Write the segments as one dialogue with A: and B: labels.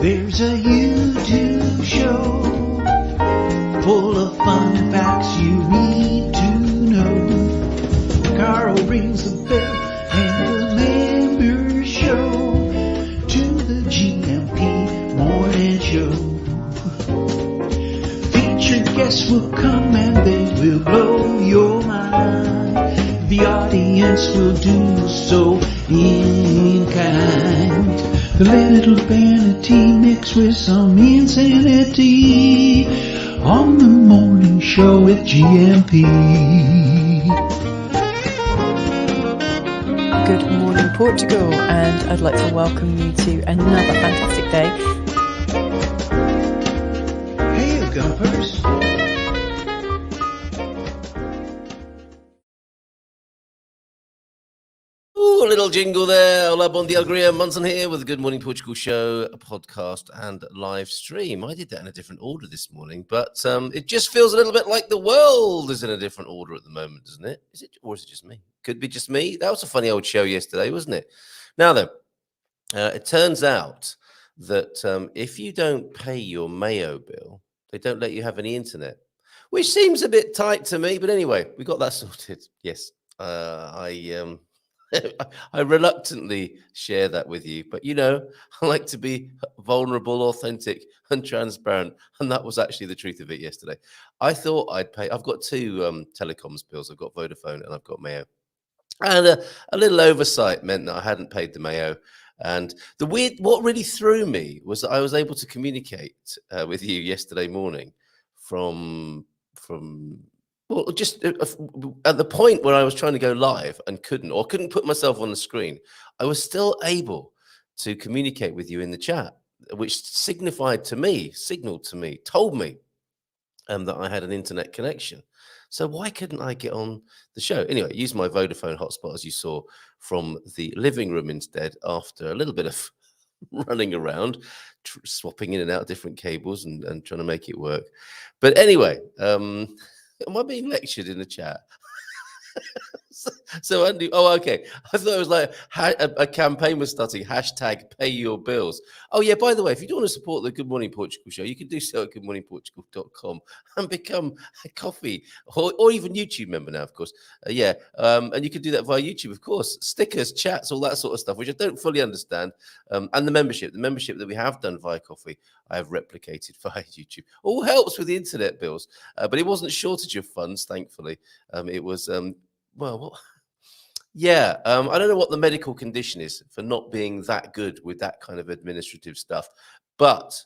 A: There's a YouTube show full of fun facts you need to know. Carl rings the bell and the members show to the GMP Morning Show. Featured guests will come and they will blow your mind. The audience will do so in kind. The little vanity mixed with some insanity on the morning show with GMP.
B: Good morning, Portugal, and I'd like to welcome you to another fantastic day.
A: Hey, Gumpers.
C: Ooh, a little jingle there. Hola, bon dia, Graham Munson here with the Good Morning Portugal show, a podcast and live stream. I did that in a different order this morning, but it just feels a little bit like the world is in a different order at the moment, doesn't it? Is it, or is it just me? Could be just me. That was a funny old show yesterday, wasn't it? Now then, it turns out that if you don't pay your Mayo bill, they don't let you have any internet, which seems a bit tight to me. But anyway, we got that sorted. Yes, I reluctantly share that with you, but you know, I like to be vulnerable, authentic, and transparent, and that was actually the truth of it yesterday. I thought I'd pay. I've got two telecoms bills. I've got Vodafone and I've got Mayo, and a little oversight meant that I hadn't paid the Mayo. And what really threw me was that I was able to communicate with you yesterday morning from. Well, just at the point where I was trying to go live and couldn't put myself on the screen, I was still able to communicate with you in the chat, which signaled to me, told me that I had an internet connection. So why couldn't I get on the show? Anyway, use my Vodafone hotspot, as you saw, from the living room instead, after a little bit of running around, swapping in and out different cables and trying to make it work. But anyway, am I being lectured in the chat? So Andy, oh, okay. I thought it was like a campaign was starting. Hashtag pay your bills. Oh, yeah, by the way, if you do want to support the Good Morning Portugal show, you can do so at goodmorningportugal.com and become a coffee or even YouTube member now, of course. And you can do that via YouTube, of course. Stickers, chats, all that sort of stuff, which I don't fully understand. And the membership that we have done via coffee, I have replicated via YouTube. All helps with the internet bills, but it wasn't a shortage of funds, thankfully. It was... I don't know what the medical condition is for not being that good with that kind of administrative stuff, but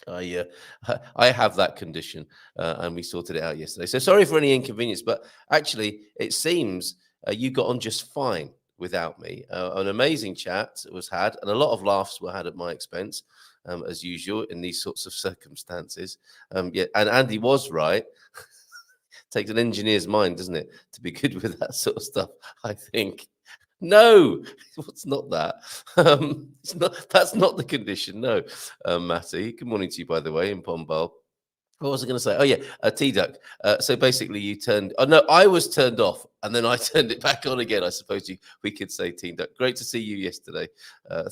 C: I have that condition, and we sorted it out yesterday. So sorry for any inconvenience, but actually, it seems you got on just fine without me. An amazing chat was had, and a lot of laughs were had at my expense, as usual in these sorts of circumstances. And Andy was right. Takes an engineer's mind, doesn't it, to be good with that sort of stuff, I think. No, it's not that. That's not the condition, no. Matty, good morning to you, by the way, in Pombal. What was I going to say? Oh, yeah, T-Duck. So basically you I was turned off, and then I turned it back on again, I suppose we could say, T-Duck. Great to see you yesterday.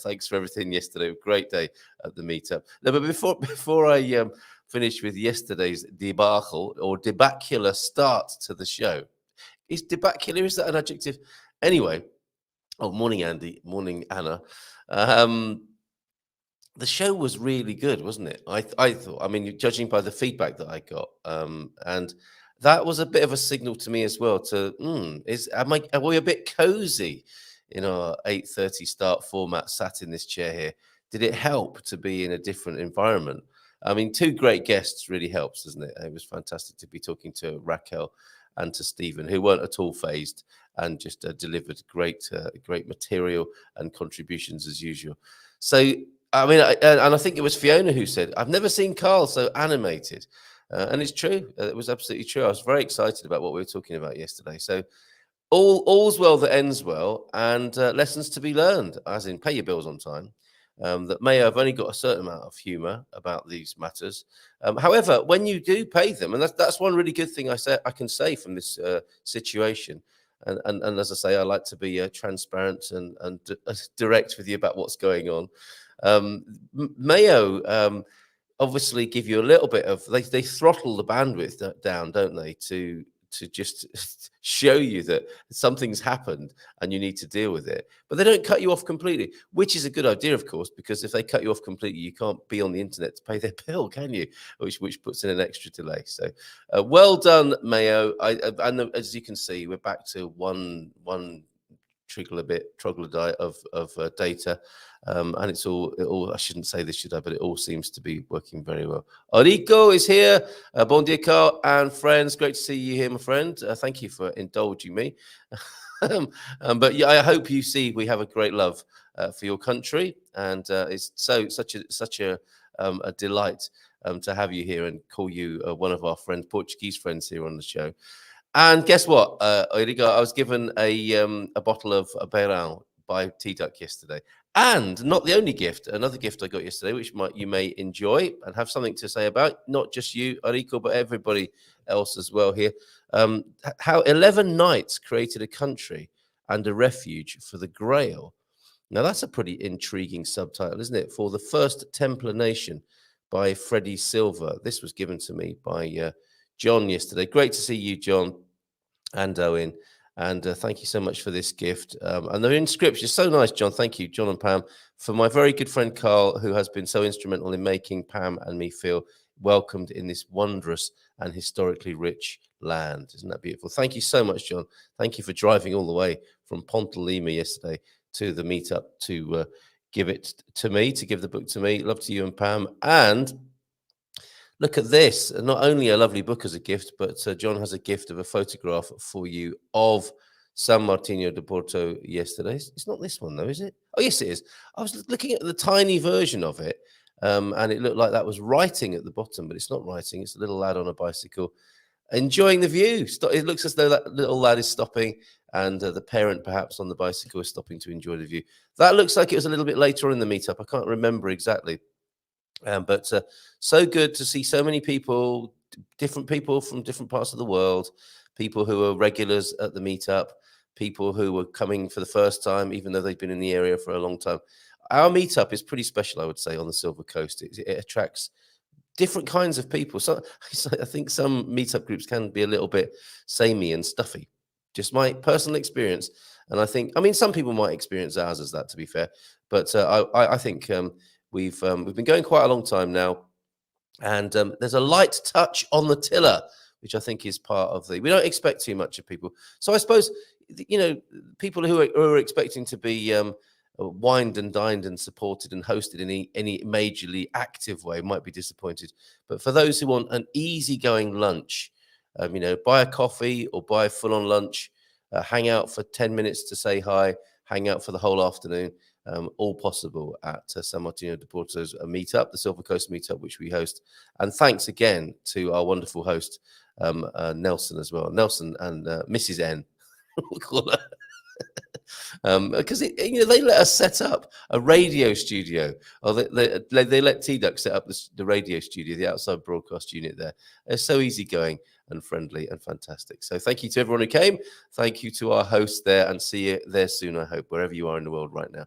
C: Thanks for everything yesterday. Great day at the meetup. No, but before I... finish with yesterday's debacle or debacular start to the show. Is debacular, is that an adjective? Anyway, morning, Andy. Morning, Anna. The show was really good, wasn't it? I thought, I mean, judging by the feedback that I got, and that was a bit of a signal to me as well are we a bit cozy in our 8:30 start format, sat in this chair here? Did it help to be in a different environment? I mean, two great guests really helps, doesn't it? It was fantastic to be talking to Raquel and to Stephen, who weren't at all phased and just delivered great material and contributions as usual. So, I mean, I think it was Fiona who said, "I've never seen Carl so animated," and it's true. It was absolutely true. I was very excited about what we were talking about yesterday. So, all's well that ends well, and lessons to be learned, as in pay your bills on time. That may have only got a certain amount of humour about these matters. However, when you do pay them, and that's one really good thing I can say from this situation. And as I say, I like to be transparent and direct with you about what's going on. Mayo obviously give you a little bit of they throttle the bandwidth down, don't they, to just show you that something's happened and you need to deal with it. But they don't cut you off completely, which is a good idea, of course, because if they cut you off completely, you can't be on the internet to pay their bill, can you? Which puts in an extra delay. So well done, Mayo. And as you can see, we're back to one troglodyte of data, and it all I shouldn't say this, should I, but it all seems to be working very well. Orico is here. Bon dia, Carl and friends, great to see you here, my friend. Thank you for indulging me. But yeah, I hope you see we have a great love for your country, and it's such a delight to have you here and call you one of our friends, Portuguese friends here on the show. And guess what, Origo, I was given a bottle of Beirão by T-Duck yesterday. And not the only gift, another gift I got yesterday, which you may enjoy and have something to say about, not just you, Orico, but everybody else as well here. How 11 Knights created a country and a refuge for the Grail. Now, that's a pretty intriguing subtitle, isn't it? For the first Templar nation by Freddie Silver. This was given to me by John yesterday. Great to see you, John and Owen. And thank you so much for this gift. And they're in scripture. So nice, John. Thank you, John and Pam, for my very good friend Carl, who has been so instrumental in making Pam and me feel welcomed in this wondrous and historically rich land. Isn't that beautiful? Thank you so much, John. Thank you for driving all the way from Ponte Lima yesterday to the meetup to give it to me, to give the book to me. Love to you and Pam. And look at this. Not only a lovely book as a gift, but John has a gift of a photograph for you of San Martino de Porto yesterday. It's not this one, though, is it? Oh, yes, it is. I was looking at the tiny version of it, and it looked like that was writing at the bottom, but it's not writing. It's a little lad on a bicycle enjoying the view. It looks as though that little lad is stopping, and the parent perhaps on the bicycle is stopping to enjoy the view. That looks like it was a little bit later on in the meetup. I can't remember exactly. But so good to see so many people, different people from different parts of the world, people who are regulars at the meetup, people who were coming for the first time, even though they've been in the area for a long time. Our meetup is pretty special, I would say, on the Silver Coast. It attracts different kinds of people. So I think some meetup groups can be a little bit samey and stuffy. Just my personal experience. And I mean, some people might experience ours as that, to be fair. But I think we've been going quite a long time now. And there's a light touch on the tiller, which I think is part of we don't expect too much of people. So I suppose, people who are expecting to be wined and dined and supported and hosted in any majorly active way might be disappointed. But for those who want an easygoing lunch, buy a coffee or buy a full-on lunch, hang out for 10 minutes to say hi, hang out for the whole afternoon, all possible at San Martino de Porto's meetup, the Silver Coast meetup, which we host. And thanks again to our wonderful host, Nelson as well. Nelson and Mrs. N, we'll call her. Because they let us set up a radio studio, or they let T-Duck set up the radio studio, the outside broadcast unit there. They're so easygoing and friendly and fantastic. So thank you to everyone who came. Thank you to our host there, and see you there soon, I hope, wherever you are in the world right now.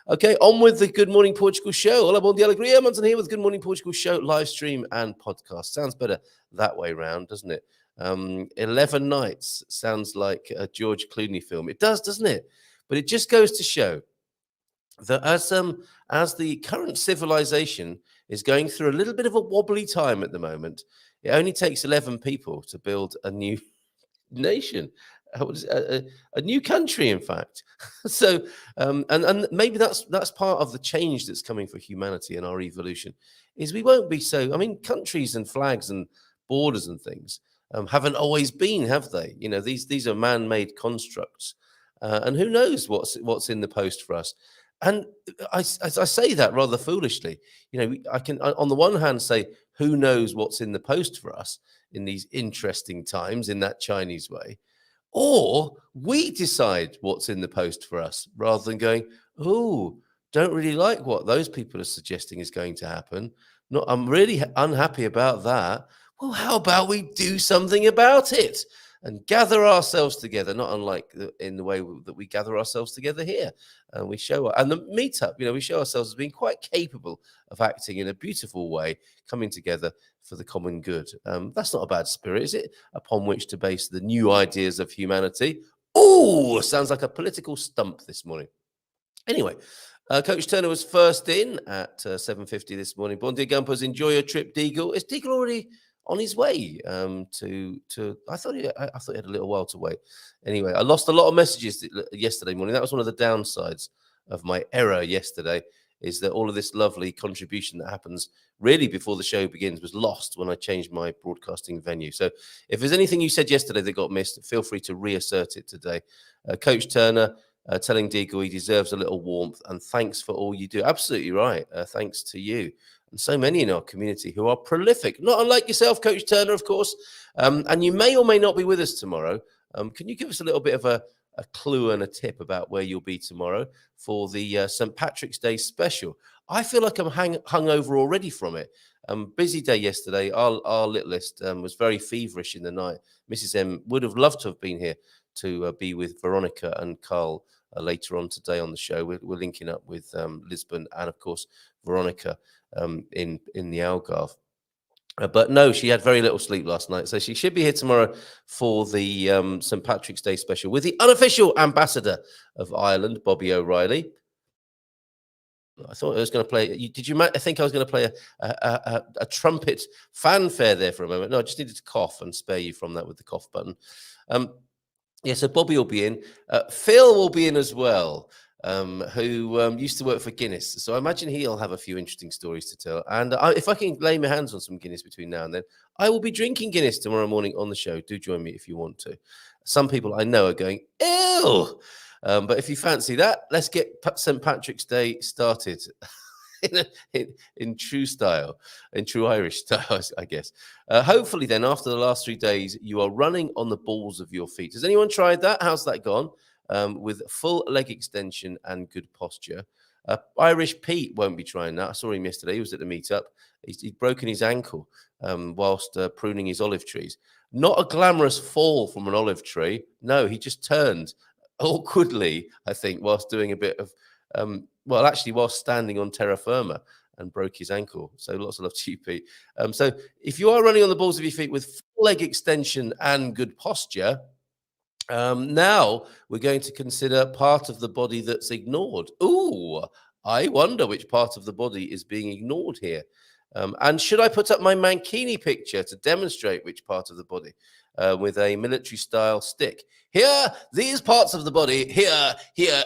C: Okay, on with the Good Morning Portugal show. Hola, bon dia, alegria. Manson here with Good Morning Portugal show, live stream and podcast. Sounds better that way round, doesn't it? 11 Nights sounds like a George Clooney film. It does, doesn't it? But it just goes to show that as the current civilization is going through a little bit of a wobbly time at the moment, it only takes 11 people to build a new nation, a new country, in fact. So, and maybe that's part of the change that's coming for humanity and our evolution, is we won't be so. I mean, countries and flags and borders and things haven't always been, have they? These are man-made constructs. And who knows what's in the post for us? And I say that rather foolishly. I can, on the one hand, say, who knows what's in the post for us in these interesting times in that Chinese way? Or we decide what's in the post for us rather than going, oh, don't really like what those people are suggesting is going to happen. I'm really unhappy about that. Well, how about we do something about it? and gather ourselves together, not unlike in the way that we gather ourselves together here. And we show, and the meetup, we show ourselves as being quite capable of acting in a beautiful way, coming together for the common good. That's not a bad spirit, is it? Upon which to base the new ideas of humanity. Oh, sounds like a political stump this morning. Anyway, Coach Turner was first in at 7:50 this morning. Bon dia, Gumpers. Enjoy your trip, Deagle. Is Deagle already on his way to? I thought he had a little while to wait. Anyway, I lost a lot of messages yesterday morning. That was one of the downsides of my error yesterday. Is that all of this lovely contribution that happens really before the show begins was lost when I changed my broadcasting venue. So if there's anything you said yesterday that got missed, feel free to reassert it today. Coach Turner telling Deagle he deserves a little warmth and thanks for all you do. Absolutely right. Thanks to you and so many in our community who are prolific, not unlike yourself, Coach Turner, of course. And you may or may not be with us tomorrow. Can you give us a little bit of a clue and a tip about where you'll be tomorrow for the St. Patrick's Day special? I feel like I'm hungover already from it. Busy day yesterday. Our littlest was very feverish in the night. Mrs. M would have loved to have been here to be with Veronica and Carl later on today on the show. We're linking up with Lisbon and, of course, Veronica in the Algarve. But no, she had very little sleep last night. So she should be here tomorrow for the St. Patrick's Day special with the unofficial ambassador of Ireland, Bobby O'Reilly. I thought I was going to play. I think I was going to play a trumpet fanfare there for a moment. No, I just needed to cough and spare you from that with the cough button. Yeah, so Bobby will be in. Phil will be in as well, who used to work for Guinness. So I imagine he'll have a few interesting stories to tell. And if I can lay my hands on some Guinness between now and then, I will be drinking Guinness tomorrow morning on the show. Do join me if you want to. Some people I know are going, ew. But if you fancy that, let's get St. Patrick's Day started in true style, in true Irish style, I guess. Hopefully then, after the last 3 days, you are running on the balls of your feet. Has anyone tried that? How's that gone? With full leg extension and good posture. Irish Pete won't be trying that. I saw him yesterday. He was at the meetup. He'd broken his ankle whilst pruning his olive trees. Not a glamorous fall from an olive tree. No, he just turned awkwardly, I think, whilst doing a bit of, whilst standing on terra firma and broke his ankle. So lots of love to you, Pete. So if you are running on the balls of your feet with full leg extension and good posture, now we're going to consider part of the body that's ignored. Ooh, I wonder which part of the body is being ignored here. And should I put up my mankini picture to demonstrate which part of the body with a military-style stick? Here, these parts of the body, here,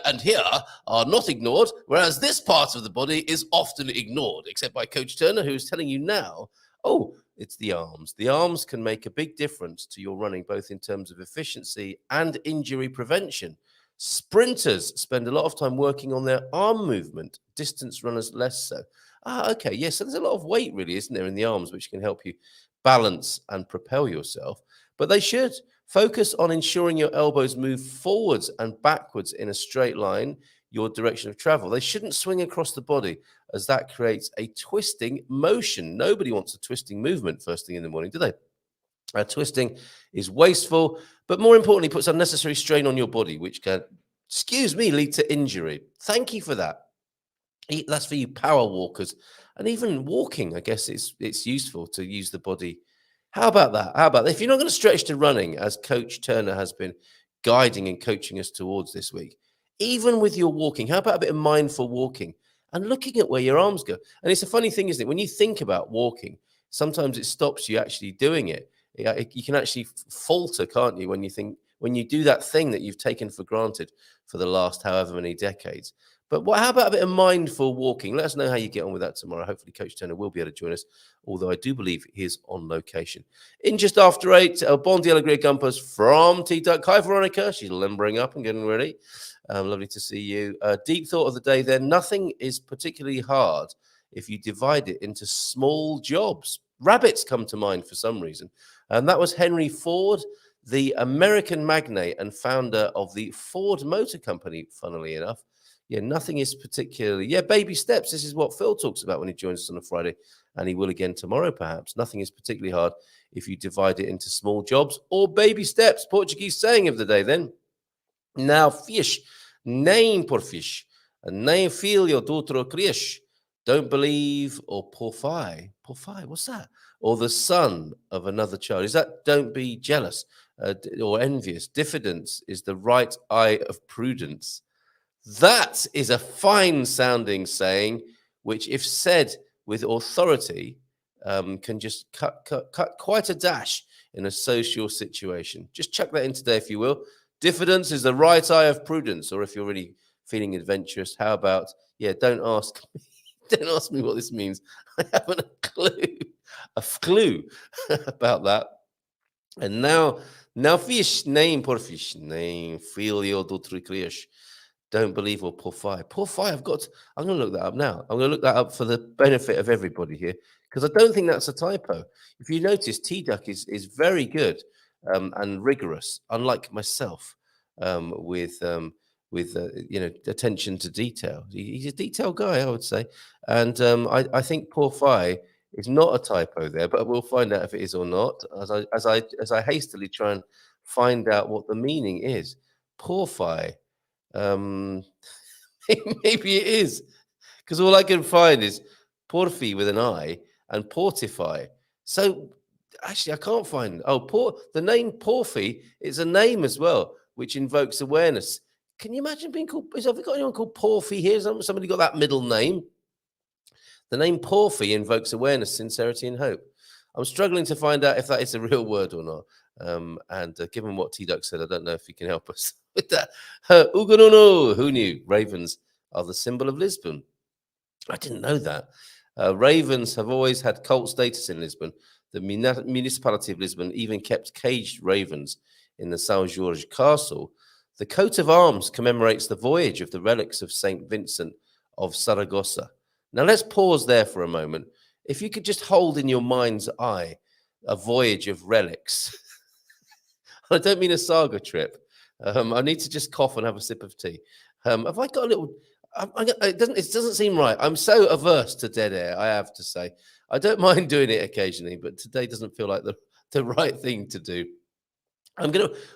C: and here, are not ignored, whereas this part of the body is often ignored, except by Coach Turner, who's telling you now, oh, it's the arms. The arms can make a big difference to your running, both in terms of efficiency and injury prevention. Sprinters spend a lot of time working on their arm movement, distance runners less so. Okay, yes, so there's a lot of weight, really, isn't there, in the arms, which can help you balance and propel yourself. But they should focus on ensuring your elbows move forwards and backwards in a straight line, your direction of travel. They shouldn't swing across the body, as that creates a twisting motion. Nobody wants a twisting movement first thing in the morning, do they? Twisting is wasteful, but more importantly, puts unnecessary strain on your body, which can, lead to injury. Thank you for that. That's for you power walkers, and even walking. I guess it's useful to use the body. How about that? If you're not going to stretch to running, as Coach Turner has been guiding and coaching us towards this week, even with your walking, how about a bit of mindful walking and looking at where your arms go? And it's a funny thing, isn't it? When you think about walking, sometimes it stops you actually doing it. You can actually falter, can't you, when you do that thing that you've taken for granted for the last however many decades. But how about a bit of mindful walking? Let us know how you get on with that tomorrow. Hopefully, Coach Turner will be able to join us, although I do believe he is on location. In just after 8, Bon dia Alegria Gumpers from T-Duck. Hi, Veronica. She's limbering up and getting ready. Lovely to see you. Deep thought of the day there. Nothing is particularly hard if you divide it into small jobs. Rabbits come to mind for some reason. And that was Henry Ford, the American magnate and founder of the Ford Motor Company, funnily enough. Yeah, nothing is particularly... Yeah, baby steps. This is what Phil talks about when he joins us on a Friday. and he will again tomorrow, perhaps. Nothing is particularly hard if you divide it into small jobs or baby steps. Portuguese saying of the day, then. Now, fish, nem por fish, nem filho do outro cresce. Don't believe or porfy. Porfy, what's that? Or the son of another child. Is that don't be jealous or envious? Diffidence is the right eye of prudence. That is a fine sounding saying, which, if said with authority, can just cut quite a dash in a social situation. Just chuck that in today, if you will. Diffidence is the right eye of prudence. Or if you're really feeling adventurous, how about, don't ask me. Don't ask me what this means. I haven't a clue about that. And now fish, name por fish, name filho do outro cresce. Don't believe or porfy. Porfy, I'm going to look that up now. I'm going to look that up for the benefit of everybody here, because I don't think that's a typo. If you notice, T-Duck is very good and rigorous, unlike myself, with attention to detail. He's a detail guy, I would say. And I think porfy is not a typo there, but we'll find out if it is or not as I hastily try and find out what the meaning is. Porfy. Maybe it is, because all I can find is porfi with an I and portify. So actually, I can't find. The name Porfi is a name as well, which invokes awareness. Can you imagine being called? Have we got anyone called Porfi here? Somebody got that middle name? The name Porfi invokes awareness, sincerity, and hope. I'm struggling to find out if that is a real word or not. And given what T-Duck said, I don't know if he can help us with that. Ugonono, who knew? Ravens are the symbol of Lisbon. I didn't know that. Ravens have always had cult status in Lisbon. The municipality of Lisbon even kept caged ravens in the São Jorge Castle. The coat of arms commemorates the voyage of the relics of St. Vincent of Saragossa. Now, let's pause there for a moment. If you could just hold in your mind's eye a voyage of relics. I don't mean a saga trip. I need to just cough and have a sip of tea. Have I got a little... It doesn't seem right. I'm so averse to dead air, I have to say. I don't mind doing it occasionally, but today doesn't feel like the right thing to do.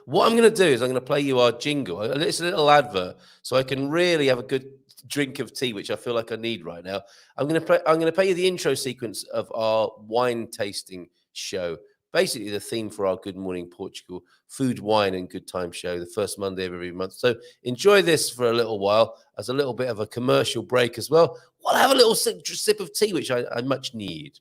C: What I'm gonna do is I'm gonna play you our jingle. It's a little advert, so I can really have a good drink of tea, which I feel like I need right now. I'm gonna play you the intro sequence of our wine tasting show. Basically, the theme for our Good Morning Portugal food, wine, and good time show, the first Monday of every month. So enjoy this for a little while as a little bit of a commercial break as well. I'll have a little sip of tea, which I much need.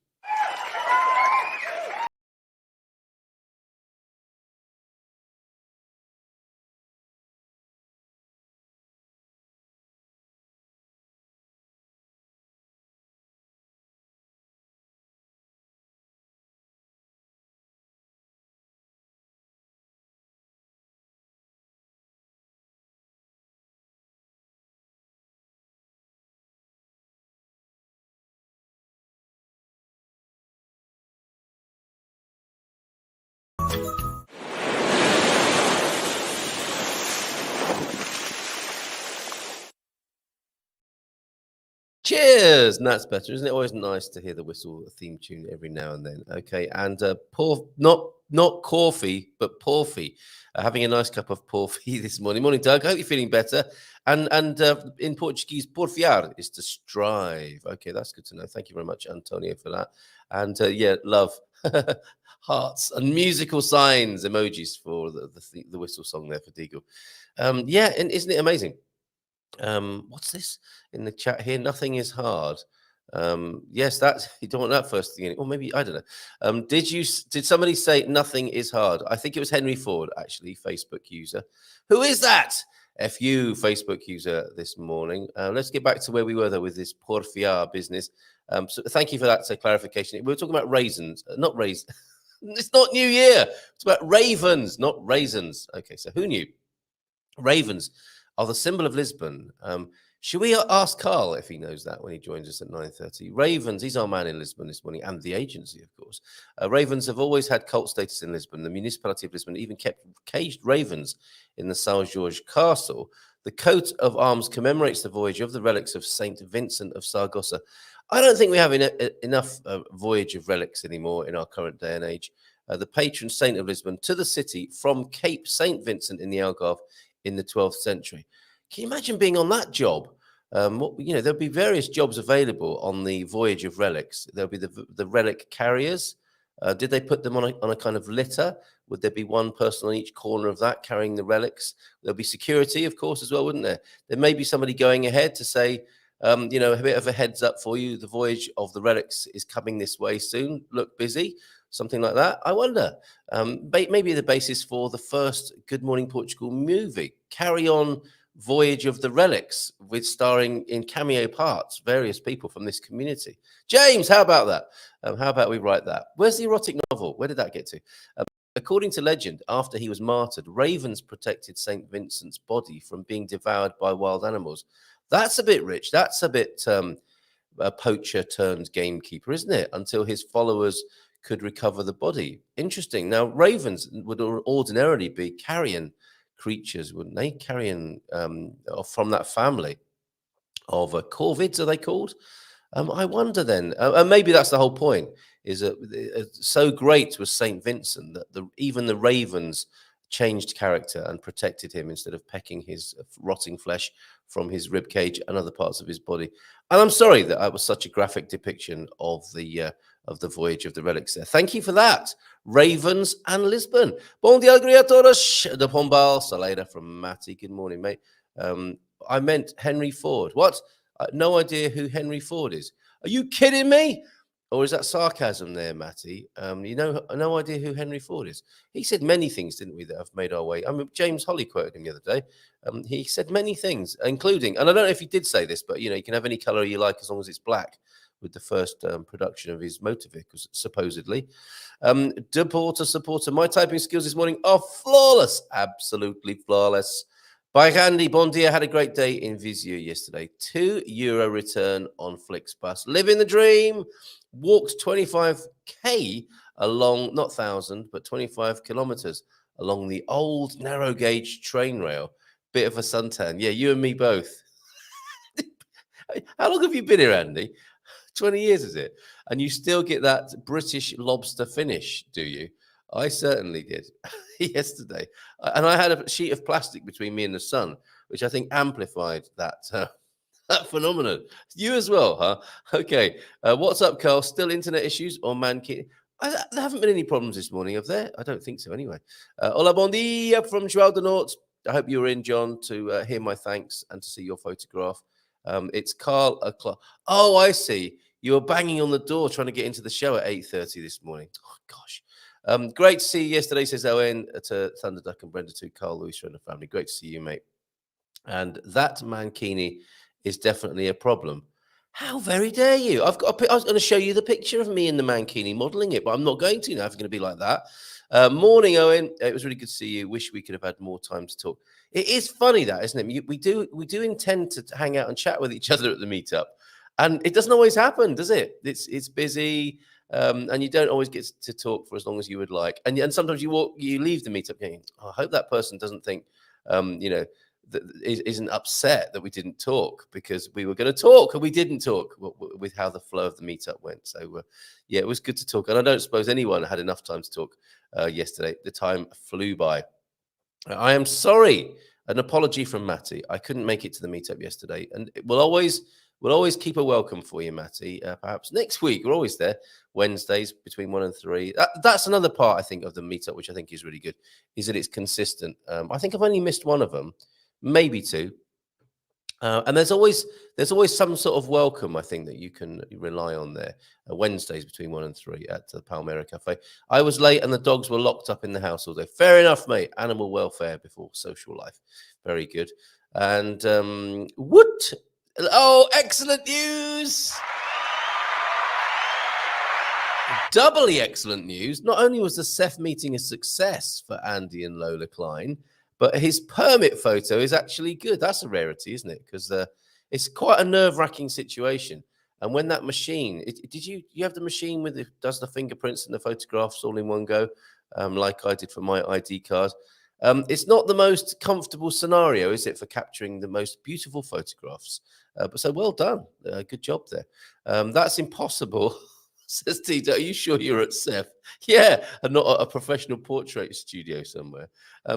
C: Cheers! And that's better, isn't it? Always nice to hear the whistle theme tune every now and then. Okay, and not coffee, but porfy. Having a nice cup of porfy this morning. Morning, Doug. I hope you're feeling better. And in Portuguese, porfiar is to strive. Okay, that's good to know. Thank you very much, Antonio, for that. And love hearts and musical signs emojis for the whistle song there for Deagle. And isn't it amazing? What's this in the chat here? Nothing is hard. Yes, that's you don't want that first thing, or maybe I don't know. Did somebody say nothing is hard? I think it was Henry Ford, actually, Facebook user. Who is that? FU Facebook user this morning. Let's get back to where we were though with this porfiar business. So thank you for that clarification. We were talking about raisins, not raisins. It's not New Year. It's about ravens, not raisins. Okay, so who knew? Ravens are the symbol of Lisbon. Should we ask Carl if he knows that when he joins us at 9:30? Ravens, he's our man in Lisbon this morning, and the agency, of course. Ravens have always had cult status in Lisbon. The municipality of Lisbon even kept caged ravens in the São Jorge Castle. The coat of arms commemorates the voyage of the relics of Saint Vincent of Saragossa. I don't think we have enough voyage of relics anymore in our current day and age. The patron saint of Lisbon to the city from Cape Saint Vincent in the Algarve in the 12th century. Can you imagine being on that job? There'll be various jobs available on the voyage of relics. There'll be the relic carriers. Did they put them on a kind of litter? Would there be one person on each corner of that carrying the relics? There'll be security, of course, as well, wouldn't there? There may be somebody going ahead to say, a bit of a heads up for you. The voyage of the relics is coming this way soon. Look busy. Something like that. I wonder. Maybe the basis for the first Good Morning Portugal movie. Carry on Voyage of the Relics, with starring in cameo parts various people from this community. James, how about that? How about we write that? Where's the erotic novel? Where did that get to? According to legend, after he was martyred, ravens protected St. Vincent's body from being devoured by wild animals. That's a bit rich. That's a bit a poacher turned gamekeeper, isn't it? Until his followers could recover the body. Interesting. Now, ravens would ordinarily be carrion creatures, wouldn't they? Carrion from that family of corvids, are they called? I wonder then, and maybe that's the whole point, is that so great was Saint Vincent that even the ravens changed character and protected him instead of pecking his rotting flesh from his rib cage and other parts of his body. And I'm sorry that I was such a graphic depiction of the voyage of the relics there. Thank you for that, Ravens and Lisbon. Bom dia a todos de Pombal. Saleda from Matty. Good morning, mate. I meant Henry Ford. What? No idea who Henry Ford is. Are you kidding me? Or is that sarcasm there, Matty? No idea who Henry Ford is. He said many things, didn't we, that have made our way. I mean, James Holly quoted him the other day. He said many things, including, and I don't know if he did say this, but, you can have any color you like as long as it's black, with the first production of his motor vehicles, supposedly. Supporter. My typing skills this morning are flawless. Absolutely flawless. By Randy, bon dia, had a great day in Visio yesterday. €2 return on Flixbus. Living the dream. Walked 25k along, not 1,000, but 25 kilometers along the old narrow gauge train rail. Bit of a suntan. Yeah, you and me both. How long have you been here, Andy? 20 years, is it? And you still get that British lobster finish, do you? I certainly did yesterday. And I had a sheet of plastic between me and the sun, which I think amplified that phenomenon. You as well, huh? Okay. What's up, Carl? Still internet issues or there haven't been any problems this morning, have there? I don't think so, anyway. Hola, bon dia from João de Norte. I hope you were in, John, to hear my thanks and to see your photograph. It's Carl Clark. Oh, I see. You were banging on the door trying to get into the show at 8:30 this morning. Oh, gosh. Great to see you yesterday, says Owen, to Thunderduck and Brenda too, Carl Lewis and the family. Great to see you, mate. And that mankini is definitely a problem. How very dare you? I was going to show you the picture of me in the mankini modeling it, but I'm not going to now if it's going to be like that. Morning, Owen. It was really good to see you. Wish we could have had more time to talk. It is funny that, isn't it? We do intend to hang out and chat with each other at the meetup, and it doesn't always happen, does it? It's busy, and you don't always get to talk for as long as you would like. And sometimes you leave the meetup going, oh, I hope that person doesn't think, that isn't upset that we didn't talk, because we were going to talk and we didn't talk with how the flow of the meetup went. So yeah, it was good to talk, and I don't suppose anyone had enough time to talk yesterday. The time flew by. I am sorry. An apology from Matty. I couldn't make it to the meetup yesterday, and we'll always keep a welcome for you, Matty. Perhaps next week. We're always there Wednesdays between 1 and 3. That's another part, I think, of the meetup, which I think is really good, is that it's consistent. I think I've only missed one of them, maybe 2. And there's always some sort of welcome, I think, that you can rely on there. Wednesdays between 1 and 3 at the Palmera Cafe. I was late and the dogs were locked up in the house all day. Fair enough, mate. Animal welfare before social life. Very good. And excellent news. Doubly excellent news. Not only was the CEF meeting a success for Andy and Lola Klein, but his permit photo is actually good. That's a rarity, isn't it? Because it's quite a nerve-wracking situation. And when that machine, you have the machine with does the fingerprints and the photographs all in one go, like I did for my ID card. It's not the most comfortable scenario, is it, for capturing the most beautiful photographs? But so well done. Good job there. That's impossible, says Tito. Are you sure you're at Seth? Yeah, and not at a professional portrait studio somewhere.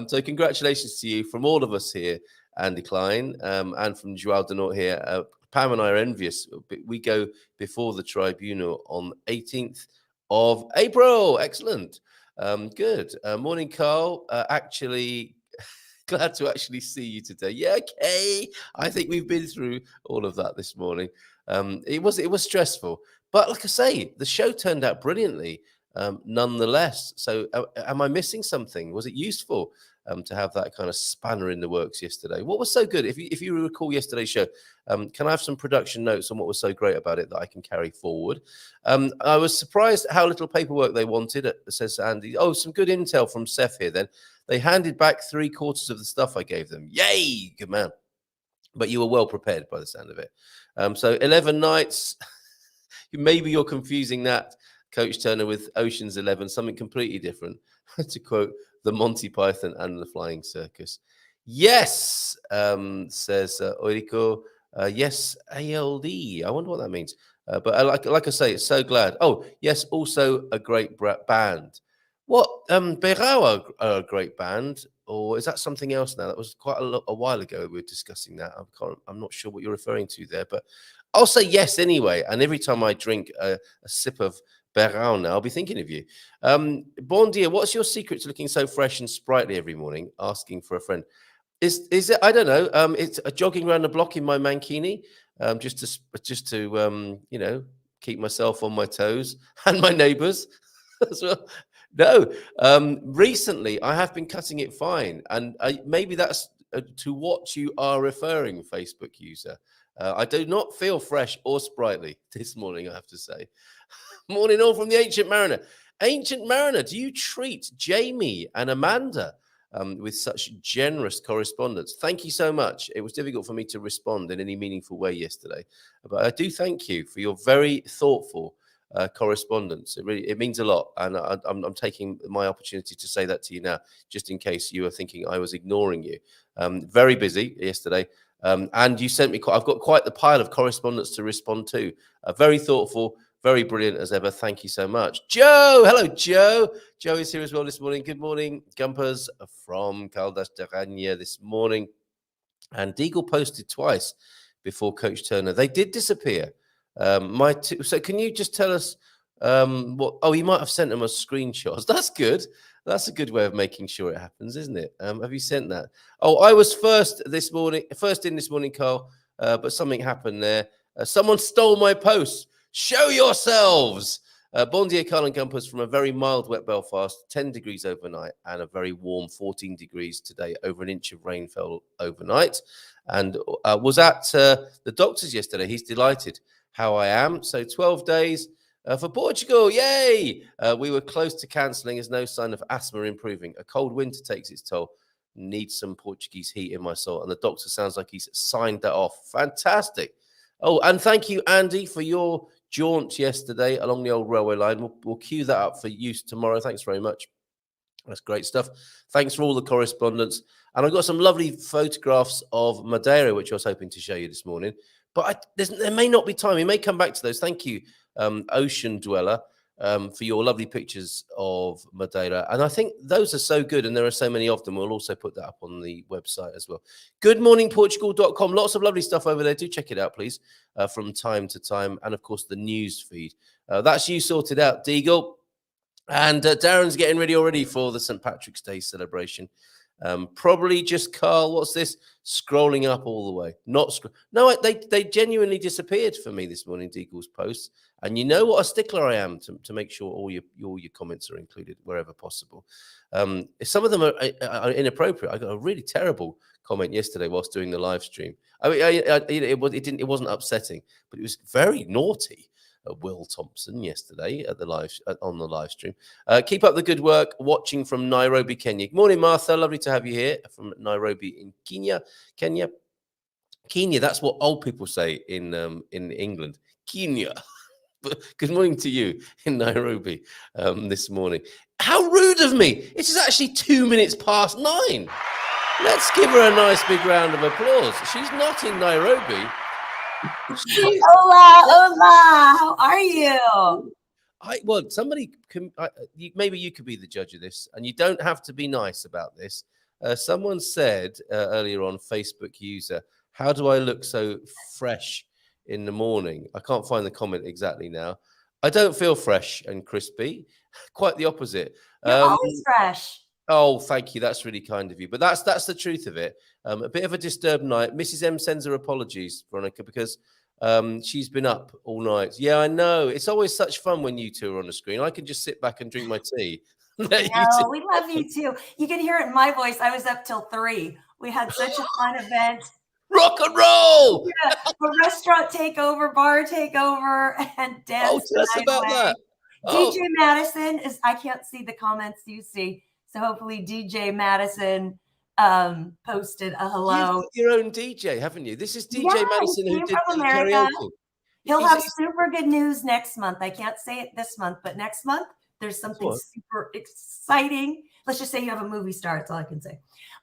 C: So congratulations to you from all of us here, Andy Klein, and from Joao Denort here. Pam and I are envious. We go before the tribunal on 18th of April. Excellent. Good. Morning, Carl. Actually, glad to actually see you today. Yeah, okay. I think we've been through all of that this morning. It was stressful, but like I say, the show turned out brilliantly, nonetheless. So, am I missing something? Was it useful to have that kind of spanner in the works yesterday? What was so good? If you recall yesterday's show, can I have some production notes on what was so great about it that I can carry forward? I was surprised at how little paperwork they wanted, says Andy. Oh, some good intel from Seth here then. They handed back 3/4 of the stuff I gave them. Yay, good man. But you were well prepared by the sound of it. So 11 nights. Maybe you're confusing that, Coach Turner, with Ocean's 11, something completely different, to quote the Monty Python and the Flying Circus. Yes, says Oirico. Yes, ALD. I wonder what that means. But like I say, it's so glad. Oh, yes, also a great band. What? Berau are a great band, or is that something else now? That was quite a while ago we were discussing that. I'm not sure what you're referring to there, but I'll say yes anyway. And every time I drink a sip of Berau now, I'll be thinking of you. Bon dia, what's your secret to looking so fresh and sprightly every morning? Asking for a friend. Is it? I don't know. It's jogging around the block in my mankini, just to keep myself on my toes and my neighbours as well. No, recently I have been cutting it fine, and maybe that's to what you are referring, Facebook user. I do not feel fresh or sprightly this morning, I have to say. Morning all from the Ancient Mariner. Ancient Mariner, do you treat Jamie and Amanda with such generous correspondence? Thank you so much. It was difficult for me to respond in any meaningful way yesterday, but I do thank you for your very thoughtful correspondence. It means a lot, and I'm taking my opportunity to say that to you now, just in case you were thinking I was ignoring you. Very busy yesterday, and you sent me. I've got quite the pile of correspondence to respond to. Very thoughtful, very brilliant as ever. Thank you so much, Joe. Hello, Joe. Joe is here as well this morning. Good morning, Gumpers from Caldas de Raña this morning. And Deagle posted twice before Coach Turner. They did disappear. So can you just tell us what? Oh, you might have sent them a screenshot. That's good. That's a good way of making sure it happens, isn't it? Have you sent that? Oh, I was first in this morning, Carl, but something happened there. Someone stole my post. Show yourselves. Bon dia, Carl and Gumpers, from a very mild, wet Belfast, 10 degrees overnight, and a very warm 14 degrees today. Over an inch of rain fell overnight, and was at the doctor's yesterday. He's delighted how I am. So 12 days for Portugal. Yay! We were close to cancelling as no sign of asthma improving. A cold winter takes its toll. Need some Portuguese heat in my soul. And the doctor sounds like he's signed that off. Fantastic. Oh, and thank you, Andy, for your jaunt yesterday along the old railway line. We'll queue that up for use tomorrow. Thanks very much. That's great stuff. Thanks for all the correspondence. And I've got some lovely photographs of Madeira, which I was hoping to show you this morning. But there may not be time. We may come back to those. Thank you, Ocean Dweller, for your lovely pictures of Madeira. And I think those are so good, and there are so many of them. We'll also put that up on the website as well. Goodmorningportugal.com. Lots of lovely stuff over there. Do check it out, please, from time to time. And, of course, the news feed. That's you sorted out, Deagle. And Darren's getting ready already for the St. Patrick's Day celebration. Probably just Carl. What's this? Scrolling up all the way. No, they genuinely disappeared for me this morning, Deagle's posts. And you know what a stickler I am to make sure all your comments are included wherever possible. Some of them are inappropriate. I got a really terrible comment yesterday whilst doing the live stream. I mean, it wasn't upsetting, but it was very naughty. Will Thompson yesterday at the on the live stream. Keep up the good work. Watching from Nairobi, Kenya. Good morning, Martha. Lovely to have you here from Nairobi in Kenya. Kenya. That's what old people say in England. Kenya. Good morning to you in Nairobi this morning. How rude of me. It is actually 2 minutes past 9. Let's give her a nice big round of applause. She's not in Nairobi.
D: Hola, how are you?
C: Well, somebody can, maybe you could be the judge of this, and you don't have to be nice about this. Someone said earlier on, Facebook user, how do I look so fresh in the morning? I can't find the comment exactly now. I don't feel fresh and crispy. Quite the opposite.
D: You're always fresh.
C: Oh, thank you. That's really kind of you. But that's the truth of it. A bit of a disturbed night. Mrs. M sends her apologies, Veronica, because she's been up all night. Yeah, I know. It's always such fun when you two are on the screen. I can just sit back and drink my tea.
D: No, we love you too. You can hear it in my voice. I was up till 3. We had such a fun event.
C: Rock and roll!
D: Yeah, a restaurant takeover, bar takeover, and dance.
C: Oh, tell us about that.
D: DJ Madison is, I can't see the comments you see. So hopefully DJ Madison posted a hello.
C: You've got your own DJ, haven't you? This is DJ Madison who did the karaoke.
D: He'll have super good news next month. I can't say it this month, but next month there's something super exciting. Let's just say you have a movie star. That's all I can say.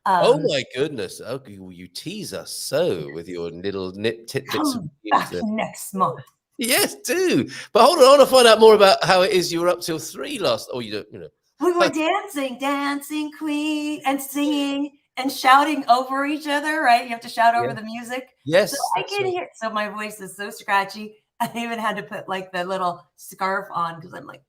C: Oh my goodness! Okay, well, you tease us so with your little tidbits.
D: Back next month.
C: Yes, do. But hold on, I want to find out more about how it is you were up till 3 last. Oh, you don't, you know.
D: We were dancing queen, and singing and shouting over each other, right? You have to shout over the music.
C: Yes.
D: So I can hear it. So my voice is so scratchy. I even had to put like the little scarf on because I'm like,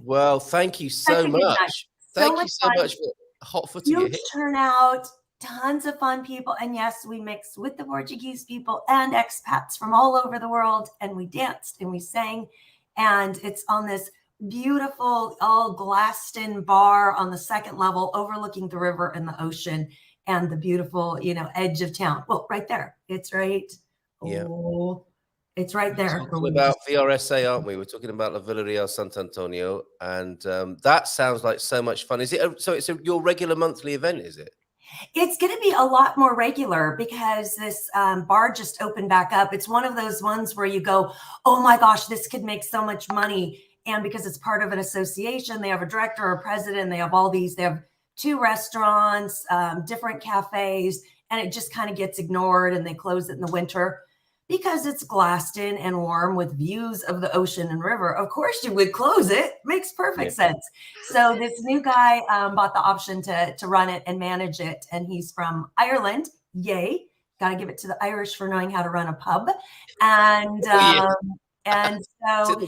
C: well, thank you so much. Thank you so much for hot-footing it.
D: Huge turnout, tons of fun people. And yes, we mixed with the Portuguese people and expats from all over the world. And we danced and we sang. And it's on this beautiful, all glassed-in bar on the 2nd level, overlooking the river and the ocean and the beautiful, edge of town. Well, right there. It's right.
C: Yeah.
D: Oh, it's right there.
C: We're talking about VRSA, aren't we? We're talking about La Villa Real Sant Antonio, and that sounds like so much fun. Is it? So it's your regular monthly event, is it?
D: It's going to be a lot more regular because this bar just opened back up. It's one of those ones where you go, oh my gosh, this could make so much money. And because it's part of an association, they have a director, a president, they have all these, they have 2 restaurants, different cafes, and it just kind of gets ignored and they close it in the winter because it's glassed in and warm with views of the ocean and river. Of course you would close it. Makes perfect sense. So this new guy bought the option to run it and manage it. And he's from Ireland. Yay. Got to give it to the Irish for knowing how to run a pub. And, and so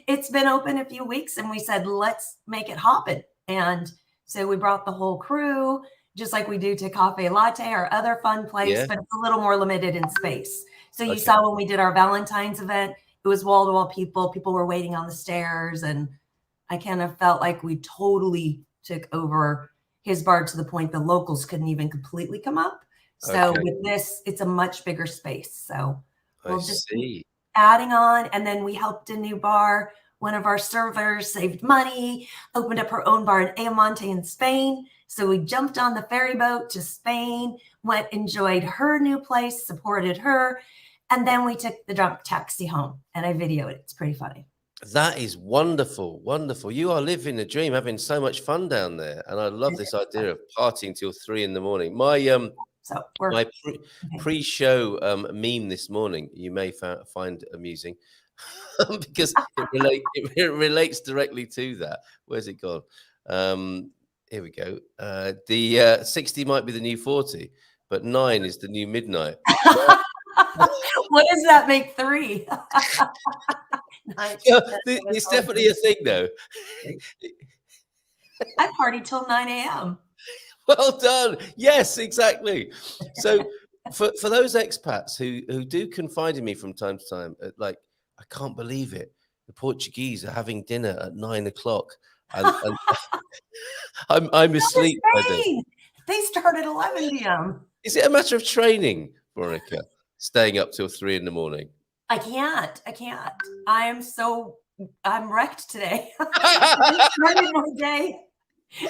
D: it's been open a few weeks and we said, let's make it hoppin'. And so we brought the whole crew, just like we do to Cafe Latte, our other fun place, but it's a little more limited in space. So you saw when we did our Valentine's event, it was wall-to-wall people. People were waiting on the stairs. And I kind of felt like we totally took over his bar to the point the locals couldn't even completely come up. So with this, it's a much bigger space. So we'll just keep adding on. And then we helped a new bar. One of our servers saved money, opened up her own bar in Ayamonte in Spain. So we jumped on the ferry boat to Spain, enjoyed her new place, supported her. And then we took the drunk taxi home and I videoed it. It's pretty funny.
C: That is wonderful. Wonderful. You are living the dream, having so much fun down there. And I love this idea of partying till 3 in the morning. My pre-show meme this morning, you may find amusing because it relates directly to that. Where's it gone? Here we go. The 60 might be the new 40, but 9 is the new midnight.
D: What does that make 3?
C: It's definitely a thing, though.
D: I party till 9 a.m.
C: Well done. Yes, exactly. So for those expats who do confide in me from time to time, like, I can't believe it. The Portuguese are having dinner at 9 o'clock. And I'm asleep by then.
D: They start at 11 p.m.
C: Is it a matter of training, Veronica, staying up till 3 in the morning?
D: I can't. I'm wrecked today. I started my day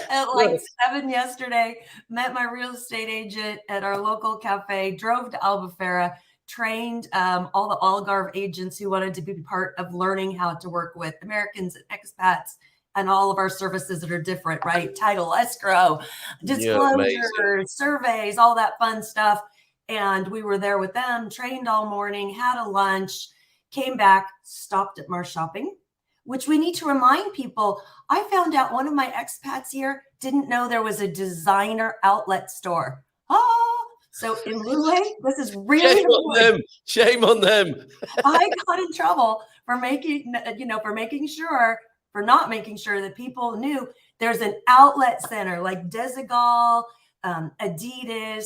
D: at like 7 yesterday, met my real estate agent at our local cafe, drove to Albufeira, trained all the Algarve agents who wanted to be part of learning how to work with Americans and expats and all of our services that are different, right? Title, escrow, disclosure, surveys, all that fun stuff. And we were there with them, trained all morning, had a lunch, came back, stopped at Mars Shopping, which we need to remind people. I found out one of my expats here didn't know there was a designer outlet store. Oh, so in Lule, this is really important.
C: Shame on them.
D: I got in trouble for not making sure that people knew there's an outlet center like Desigual, Adidas,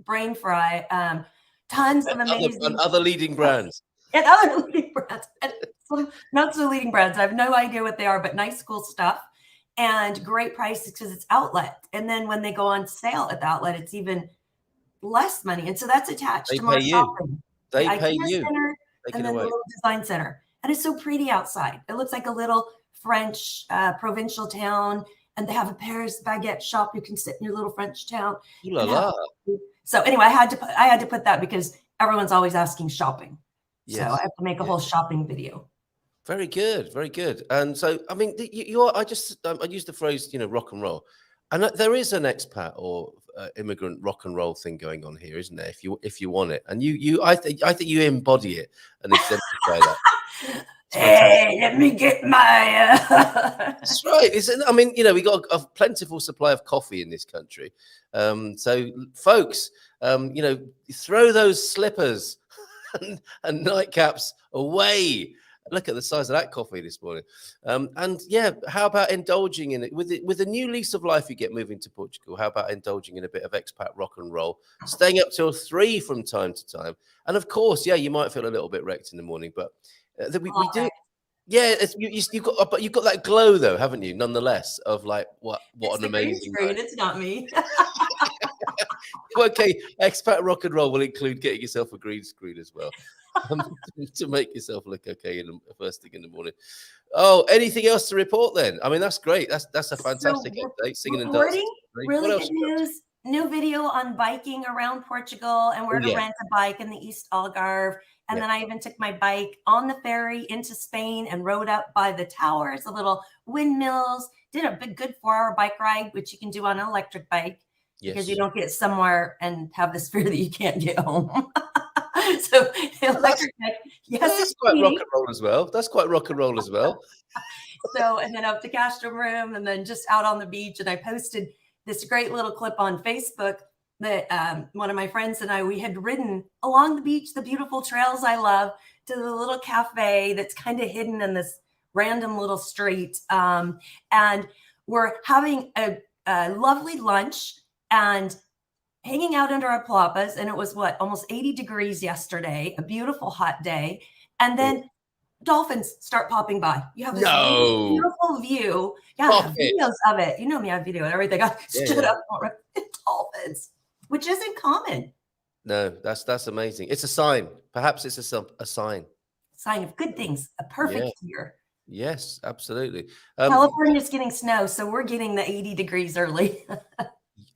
D: Brain Fry, tons of amazing
C: other leading brands.
D: And other leading brands. And some not so leading brands. I have no idea what they are, but nice, cool stuff. And great prices because it's outlet. And then when they go on sale at the outlet, it's even less money. And so that's attached to my shopping.
C: They pay you.
D: Center, and then the little design center. And it's so pretty outside. It looks like a little French provincial town. And they have a Paris baguette shop. You can sit in your little French town. So anyway, I had to put that because everyone's always asking shopping. Yes. So I have to make a whole shopping video.
C: Very good, very good. And so, I mean, I use the phrase, rock and roll, and there is an expat or immigrant rock and roll thing going on here, isn't there? If you want it, and I think you embody it and exemplify that.
D: Hey, let me get my.
C: That's right. I mean, we got a plentiful supply of coffee in this country. So, folks, throw those slippers and nightcaps away. Look at the size of that coffee this morning. How about indulging in it with a new lease of life you get moving to Portugal? How about indulging in a bit of expat rock and roll, staying up till 3 from time to time? And of course, you might feel a little bit wrecked in the morning, but we do. Yeah, you've got that glow though, haven't you? Nonetheless, of like what an amazing.
D: It's not me.
C: Okay, expat rock and roll will include getting yourself a green screen as well to make yourself look okay in the first thing in the morning. Oh, anything else to report then? I mean, that's great. That's a fantastic update. Singing and dancing.
D: Really good news. New video on biking around Portugal and where to rent a bike in the East Algarve. And then I even took my bike on the ferry into Spain and rode up by the towers, the little windmills, did a good 4-hour bike ride, which you can do on an electric bike because you don't get somewhere and have this fear that you can't get home. So electric bike,
C: that's quite rock and roll as well. That's quite rock and roll as well.
D: So, and then up to Castro Room and then just out on the beach. And I posted this great little clip on Facebook that one of my friends and we had ridden along the beach, the beautiful trails I love, to the little cafe that's kind of hidden in this random little street. And we're having a lovely lunch and hanging out under our palapas. And it was almost 80 degrees yesterday, a beautiful hot day. And then dolphins start popping by. You have this beautiful view. Yeah, I have videos of it. You know me, I have video and everything. I stood up for dolphins, which isn't common.
C: No, that's amazing. It's a sign. Perhaps it's a sign.
D: Sign of good things. A perfect year.
C: Yes, absolutely.
D: California's getting snow, so we're getting the 80 degrees early.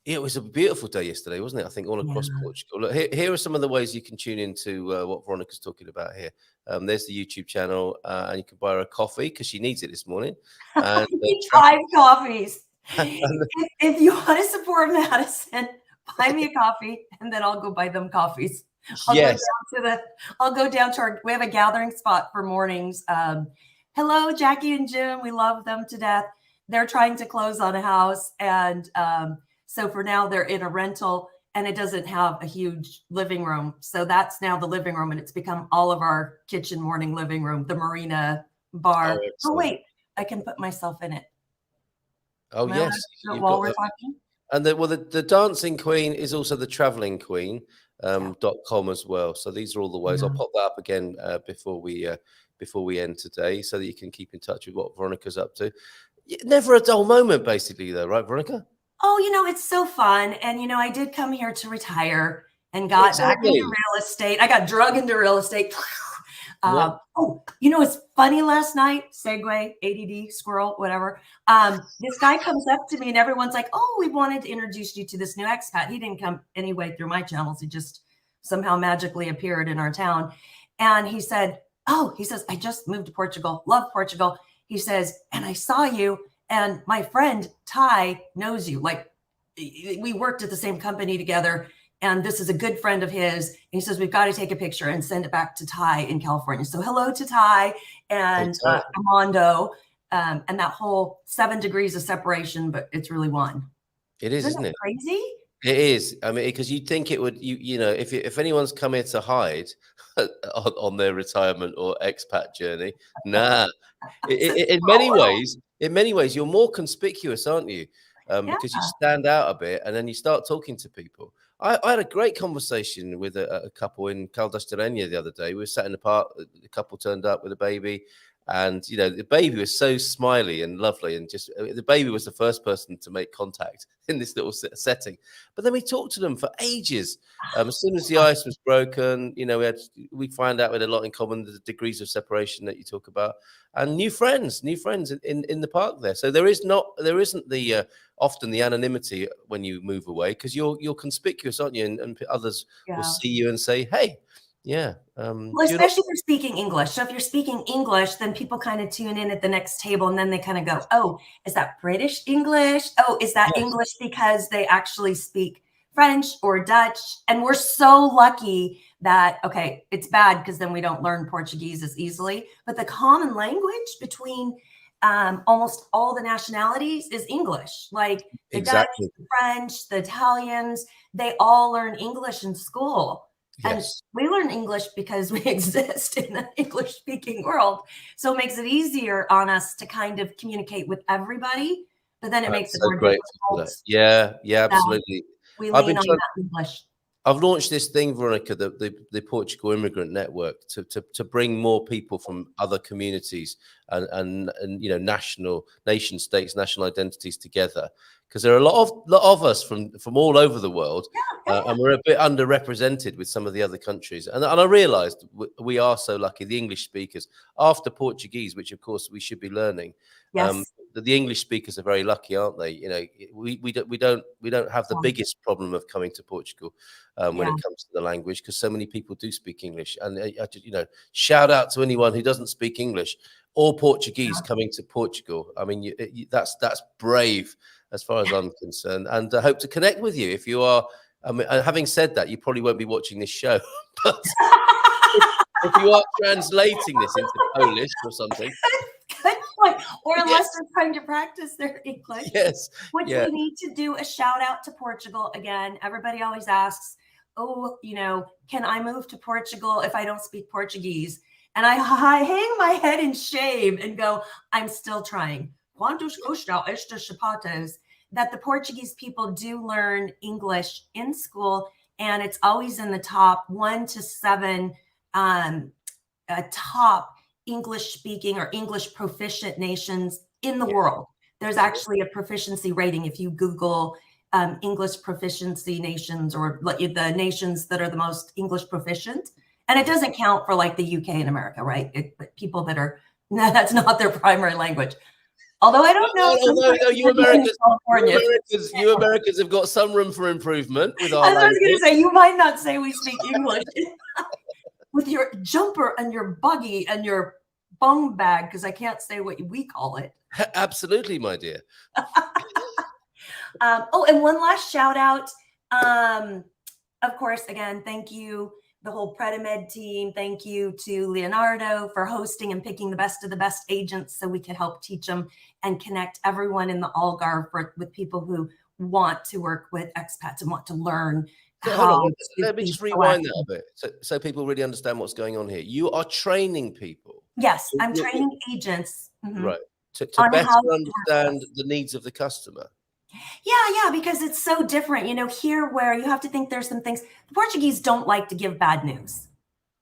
C: It was a beautiful day yesterday, wasn't it? I think all across Portugal. Look, here are some of the ways you can tune into what Veronica's talking about here. There's the YouTube channel, and you can buy her a coffee because she needs it this morning. And,
D: 5 coffees. If you want to support Madison, buy me a coffee, and then I'll go buy them coffees. I'll go down to we have a gathering spot for mornings. Hello, Jackie and Jim. We love them to death. They're trying to close on a house, and so for now they're in a rental, and it doesn't have a huge living room. So that's now the living room, and it's become all of our kitchen morning living room, the marina bar. Oh wait, I can put myself in it.
C: Oh yes,
D: while we're talking.
C: And the dancing queen is also the traveling queen .com as well. So these are all the ways. I'll pop that up again before we end today, so that you can keep in touch with what Veronica's up to. Never a dull moment, basically, though, right, Veronica?
D: Oh, it's so fun. And, I did come here to retire and got back
C: Exactly.
D: into real estate. I got drug into real estate.
C: Yeah.
D: Oh, it's funny last night, segue, ADD, squirrel, whatever. This guy comes up to me and everyone's like, oh, we wanted to introduce you to this new expat. He didn't come anyway through my channels. He just somehow magically appeared in our town. And he said, I just moved to Portugal, love Portugal. He says, and I saw you and my friend Ty knows you. Like we worked at the same company together. And this is a good friend of his. And he says, we've got to take a picture and send it back to Ty in California. So hello to Ty and Armando and that whole 7 degrees of separation, but it's really one.
C: It is, isn't it?
D: Crazy?
C: It is. I mean, because you'd think it would, if anyone's come here to Hyde on their retirement or expat journey, nah. In many ways, you're more conspicuous, aren't you? Because you stand out a bit and then you start talking to people. I had a great conversation with a couple in Caldas the other day. We were sat in the park. The couple turned up with a baby, and the baby was so smiley and lovely, and just the baby was the first person to make contact in this little setting. But then we talked to them for ages. As soon as the ice was broken, we find out we had a lot in common. The degrees of separation that you talk about, and new friends in the park there. So there isn't the often the anonymity when you move away, because you're conspicuous, aren't you? And others will see you and say, hey. Yeah.
D: Well, especially if you're speaking English. So if you're speaking English, then people kind of tune in at the next table and then they kind of go, oh, is that British English? Oh, is that English because they actually speak French or Dutch? And we're so lucky that, okay, it's bad because then we don't learn Portuguese as easily. But the common language between almost all the nationalities is English. Like the Dutch, the French, the Italians, they all learn English in school. Yes. And we learn English because we exist in an English-speaking world. So it makes it easier on us to kind of communicate with everybody, but then it makes it more difficult.
C: Yeah, absolutely.
D: We lean on that English.
C: I've launched this thing, Veronica, the Portugal Immigrant Network, to bring more people from other communities and nation states, national identities together, because there are a lot of us from all over the world, and we're a bit underrepresented with some of the other countries. And I realised we are so lucky, the English speakers, after Portuguese, which of course we should be learning.
D: Yes.
C: The English speakers are very lucky, aren't they? We don't have the biggest problem of coming to Portugal when it comes to the language, because so many people do speak English. And shout out to anyone who doesn't speak English or Portuguese coming to Portugal. I mean, that's brave as far as I'm concerned, and I hope to connect with you if you are. I mean, having said that, you probably won't be watching this show, but if you are translating this into Polish or something.
D: Good point. Or unless they're trying to practice their English.
C: Yes.
D: Which we need to do a shout out to Portugal again. Everybody always asks, oh, can I move to Portugal if I don't speak Portuguese? And I hang my head in shame and go, I'm still trying. Quantos custam estes sapatos? That the Portuguese people do learn English in school, and it's always in the top 1 to 7 top English speaking or English proficient nations in the world. There's actually a proficiency rating if you Google English proficiency nations, or the nations that are the most English proficient. And it doesn't count for like the UK and America, right? People that are, that's not their primary language. Although I don't know.
C: No, you Americans have got some room for improvement with our language.
D: I was going to say, you might not say we speak English with your jumper and your buggy and your bum bag, because I can't say what we call it.
C: Absolutely, my dear.
D: And one last shout out. Of course, again, thank you, the whole Predimed team. Thank you to Leonardo for hosting and picking the best of the best agents so we could help teach them and connect everyone in the Algarve with people who want to work with expats and want to learn.
C: Let me just rewind that a bit so people really understand what's going on here. You are training people.
D: Yes, I'm training agents.
C: Right. To better understand the needs of the customer.
D: Yeah, because it's so different. Here where you have to think there's some things, the Portuguese don't like to give bad news.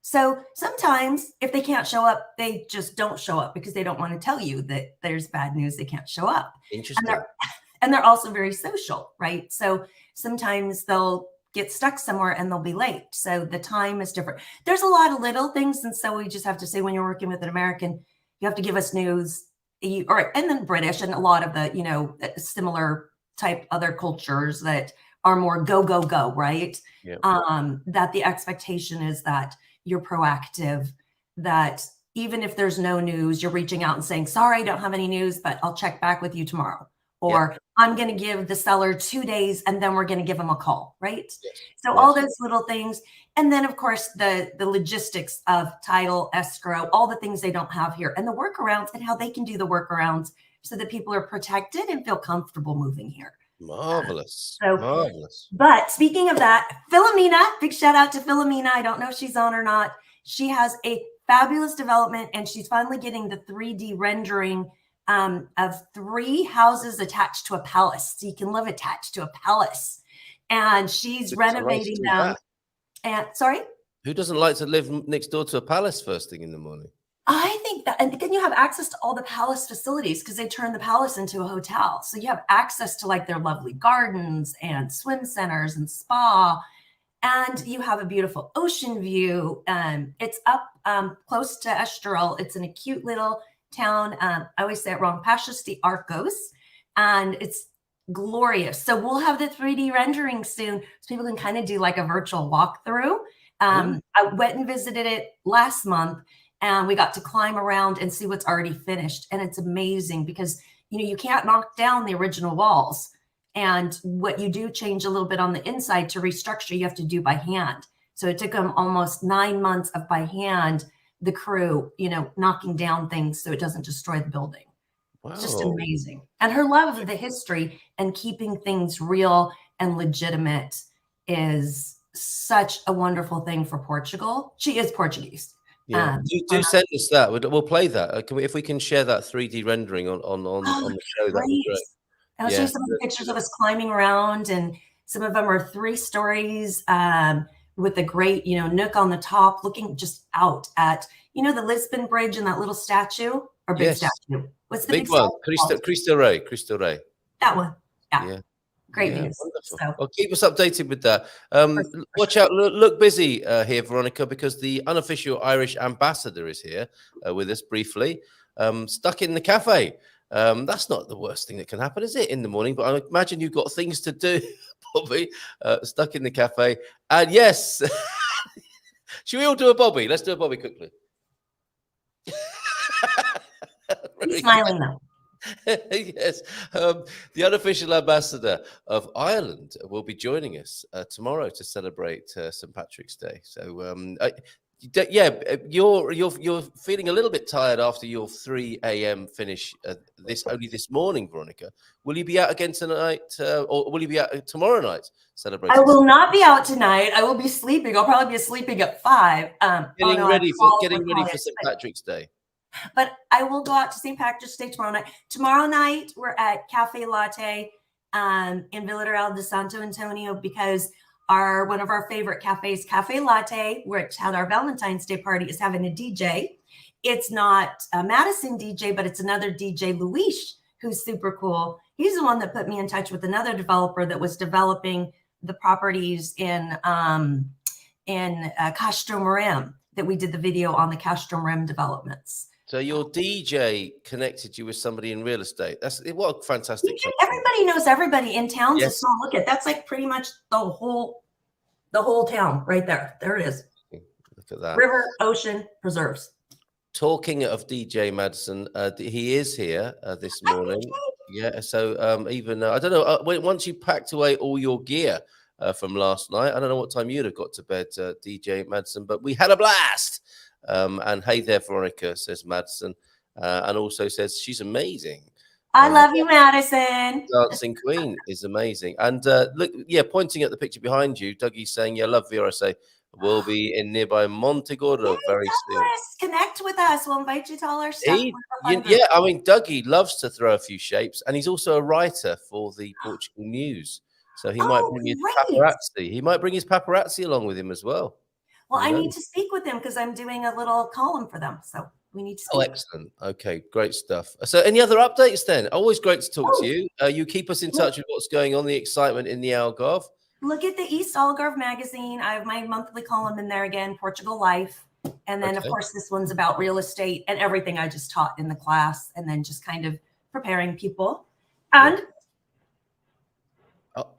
D: So sometimes if they can't show up, they just don't show up because they don't want to tell you that there's bad news. They can't show up.
C: Interesting.
D: And they're also very social, right? So sometimes they'll get stuck somewhere and they'll be late. So the time is different. There's a lot of little things. And so we just have to say, when you're working with an American, you have to give us news. And then British and a lot of the, similar type other cultures that are more go, go, go, right?
C: Yeah.
D: That the expectation is that you're proactive, that even if there's no news, you're reaching out and saying, sorry, I don't have any news, but I'll check back with you tomorrow. Or I'm going to give the seller 2 days and then we're going to give them a call, right?
C: Yes.
D: So all those little things. And then, of course, the logistics of title, escrow, all the things they don't have here, and the workarounds and how they can do the workarounds so that people are protected and feel comfortable moving here.
C: Marvelous.
D: So,
C: marvelous.
D: But speaking of that, Philomena, big shout out to Philomena. I don't know if she's on or not. She has a fabulous development, and she's finally getting the 3D rendering of 3 houses attached to a palace. So you can live attached to a palace. And she's renovating them. And sorry?
C: Who doesn't like to live next door to a palace first thing in the morning?
D: I think that, and then you have access to all the palace facilities because they turned the palace into a hotel. So you have access to like their lovely gardens and swim centers and spa. And you have a beautiful ocean view. It's up close to Estoril. It's in a cute little town. I always say it wrong, Passos de Arcos. And it's glorious. So we'll have the 3D rendering soon so people can kind of do like a virtual walkthrough. I went and visited it last month and we got to climb around and see what's already finished. And it's amazing because, you can't knock down the original walls. And what you do change a little bit on the inside to restructure, you have to do by hand. So it took them almost 9 months of by hand, the crew, knocking down things so it doesn't destroy the building. Wow. It's just amazing. And her love of the history and keeping things real and legitimate is such a wonderful thing for Portugal. She is Portuguese.
C: Yeah, do send us that. We'll play that. If we can share that 3D rendering on the show, that would be great.
D: I'll show you some of the pictures of us climbing around, and some of them are 3 stories with a great, nook on the top, looking just out at, the Lisbon Bridge and that little statue or big statue. What's the big
C: one? Cristo Rey.
D: That one. Yeah. Great news.
C: So. Well, keep us updated with that. Watch out. Look busy here, Veronica, because the unofficial Irish ambassador is here with us briefly. Stuck in the cafe. That's not the worst thing that can happen, is it, in the morning? But I imagine you've got things to do, Bobby. Stuck in the cafe. And yes, should we all do a Bobby? Let's do a Bobby quickly.
D: He's smiling though.
C: Yes, the unofficial ambassador of Ireland will be joining us tomorrow to celebrate St. Patrick's Day. So, you're feeling a little bit tired after your 3 a.m. finish this morning, Veronica. Will you be out again tonight, or will you be out tomorrow night celebrating?
D: I will not be out tonight. I will be sleeping. I'll probably be sleeping at 5.
C: Getting ready for St. Patrick's Day.
D: But I will go out to St. Patrick's Day tomorrow night. Tomorrow night, we're at Cafe Latte in Vila Real de Santo Antonio because one of our favorite cafes, Cafe Latte, which had our Valentine's Day party, is having a DJ. It's not a Madison DJ, but it's another DJ, Luis, who's super cool. He's the one that put me in touch with another developer that was developing the properties in Castro Marim, that we did the video on the Castro Marim developments.
C: So your DJ connected you with somebody in real estate. What a fantastic.
D: Everybody knows everybody in town. Yes. So look at that's like pretty much the whole town right there. There it is.
C: Look at that.
D: River, ocean, preserves.
C: Talking of DJ Madison, he is here this morning. Yeah. So even I don't know. Once you packed away all your gear from last night, I don't know what time you'd have got to bed, DJ Madison, but we had a blast. And hey there, Veronica, says Madison, and also says she's amazing.
D: I love you, Madison.
C: Dancing Queen is amazing. And look, pointing at the picture behind you, Dougie's saying, I love VRSA. We'll be in nearby Montegordo very soon.
D: Connect with us. We'll invite you to all our stuff.
C: Dougie loves to throw a few shapes, and he's also a writer for the Portugal News. So he might bring his paparazzi. He might bring his paparazzi along with him as well.
D: Well, I need to speak with him because I'm doing a little column for them. So we need to speak.
C: Oh, excellent. Okay, great stuff. So any other updates then? Always great to talk to you. You keep us in touch with what's going on, the excitement in the Algarve.
D: look at the East Algarve magazine. I have my monthly column in there again, Portugal Life. And then, of course, this one's about real estate and everything I just taught in the class, and then just kind of preparing people. And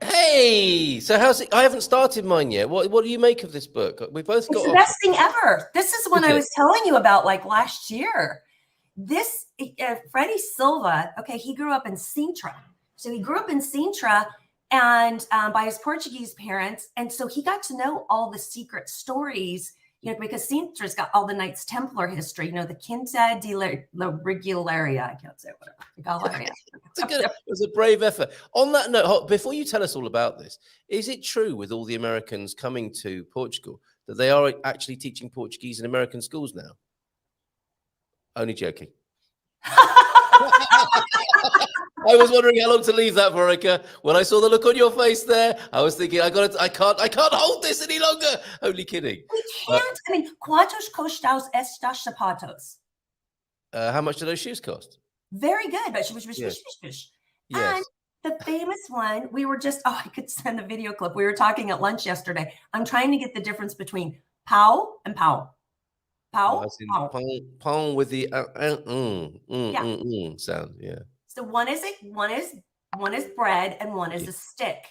C: hey, so how's it? I haven't started mine yet. What do you make of this book? We both got
D: it's the best thing ever. This is one I was telling you about like last year. This Freddie Silva, okay, he grew up in Sintra. So he grew up in Sintra and by his Portuguese parents. And so he got to know all the secret stories, you know, because Sintra's got all the Knights Templar history, you know, the Quinta de la Regularia. I can't say whatever.
C: It was a brave effort. On that note, before you tell us all about this, is it true with all the Americans coming to Portugal that they are actually teaching Portuguese in American schools now? Only joking. I was wondering how long to leave that, Veronica. When I saw the look on your face there, I was thinking, I can't hold this any longer. Only kidding.
D: We can't. I mean, ¿cuántos costados estas zapatos?
C: How much do those shoes cost?
D: Very good. But
C: Yes.
D: And the famous one, we were just, I could send a video clip. We were talking at lunch yesterday. I'm trying to get the difference between pow and pow. Pow,
C: pow with the sound. Yeah.
D: So one is bread and one is a stick.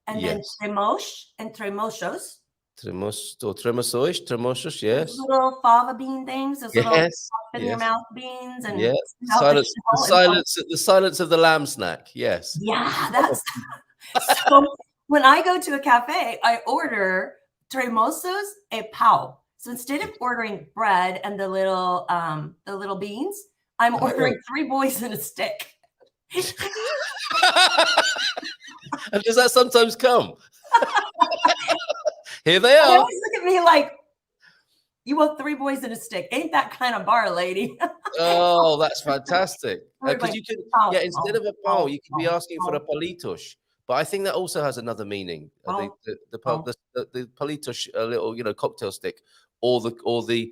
D: And then tremos and tremosos.
C: Tremosos, yes.
D: Those little fava bean things, those little pop in your mouth beans, and
C: the silence of the lamb snack. Yes.
D: Yeah, that's so. When I go to a cafe, I order tremosos e pau. So instead of ordering bread and the little beans, I'm ordering 3 boys and a stick.
C: And does that sometimes come? Here they are.
D: They always look at me like, you want 3 boys and a stick. Ain't that kind of bar, lady?
C: Oh, that's fantastic. Because you can, instead of a pau, you can be asking for a palitos. But I think that also has another meaning. The palitos, a little, you know, cocktail stick, or the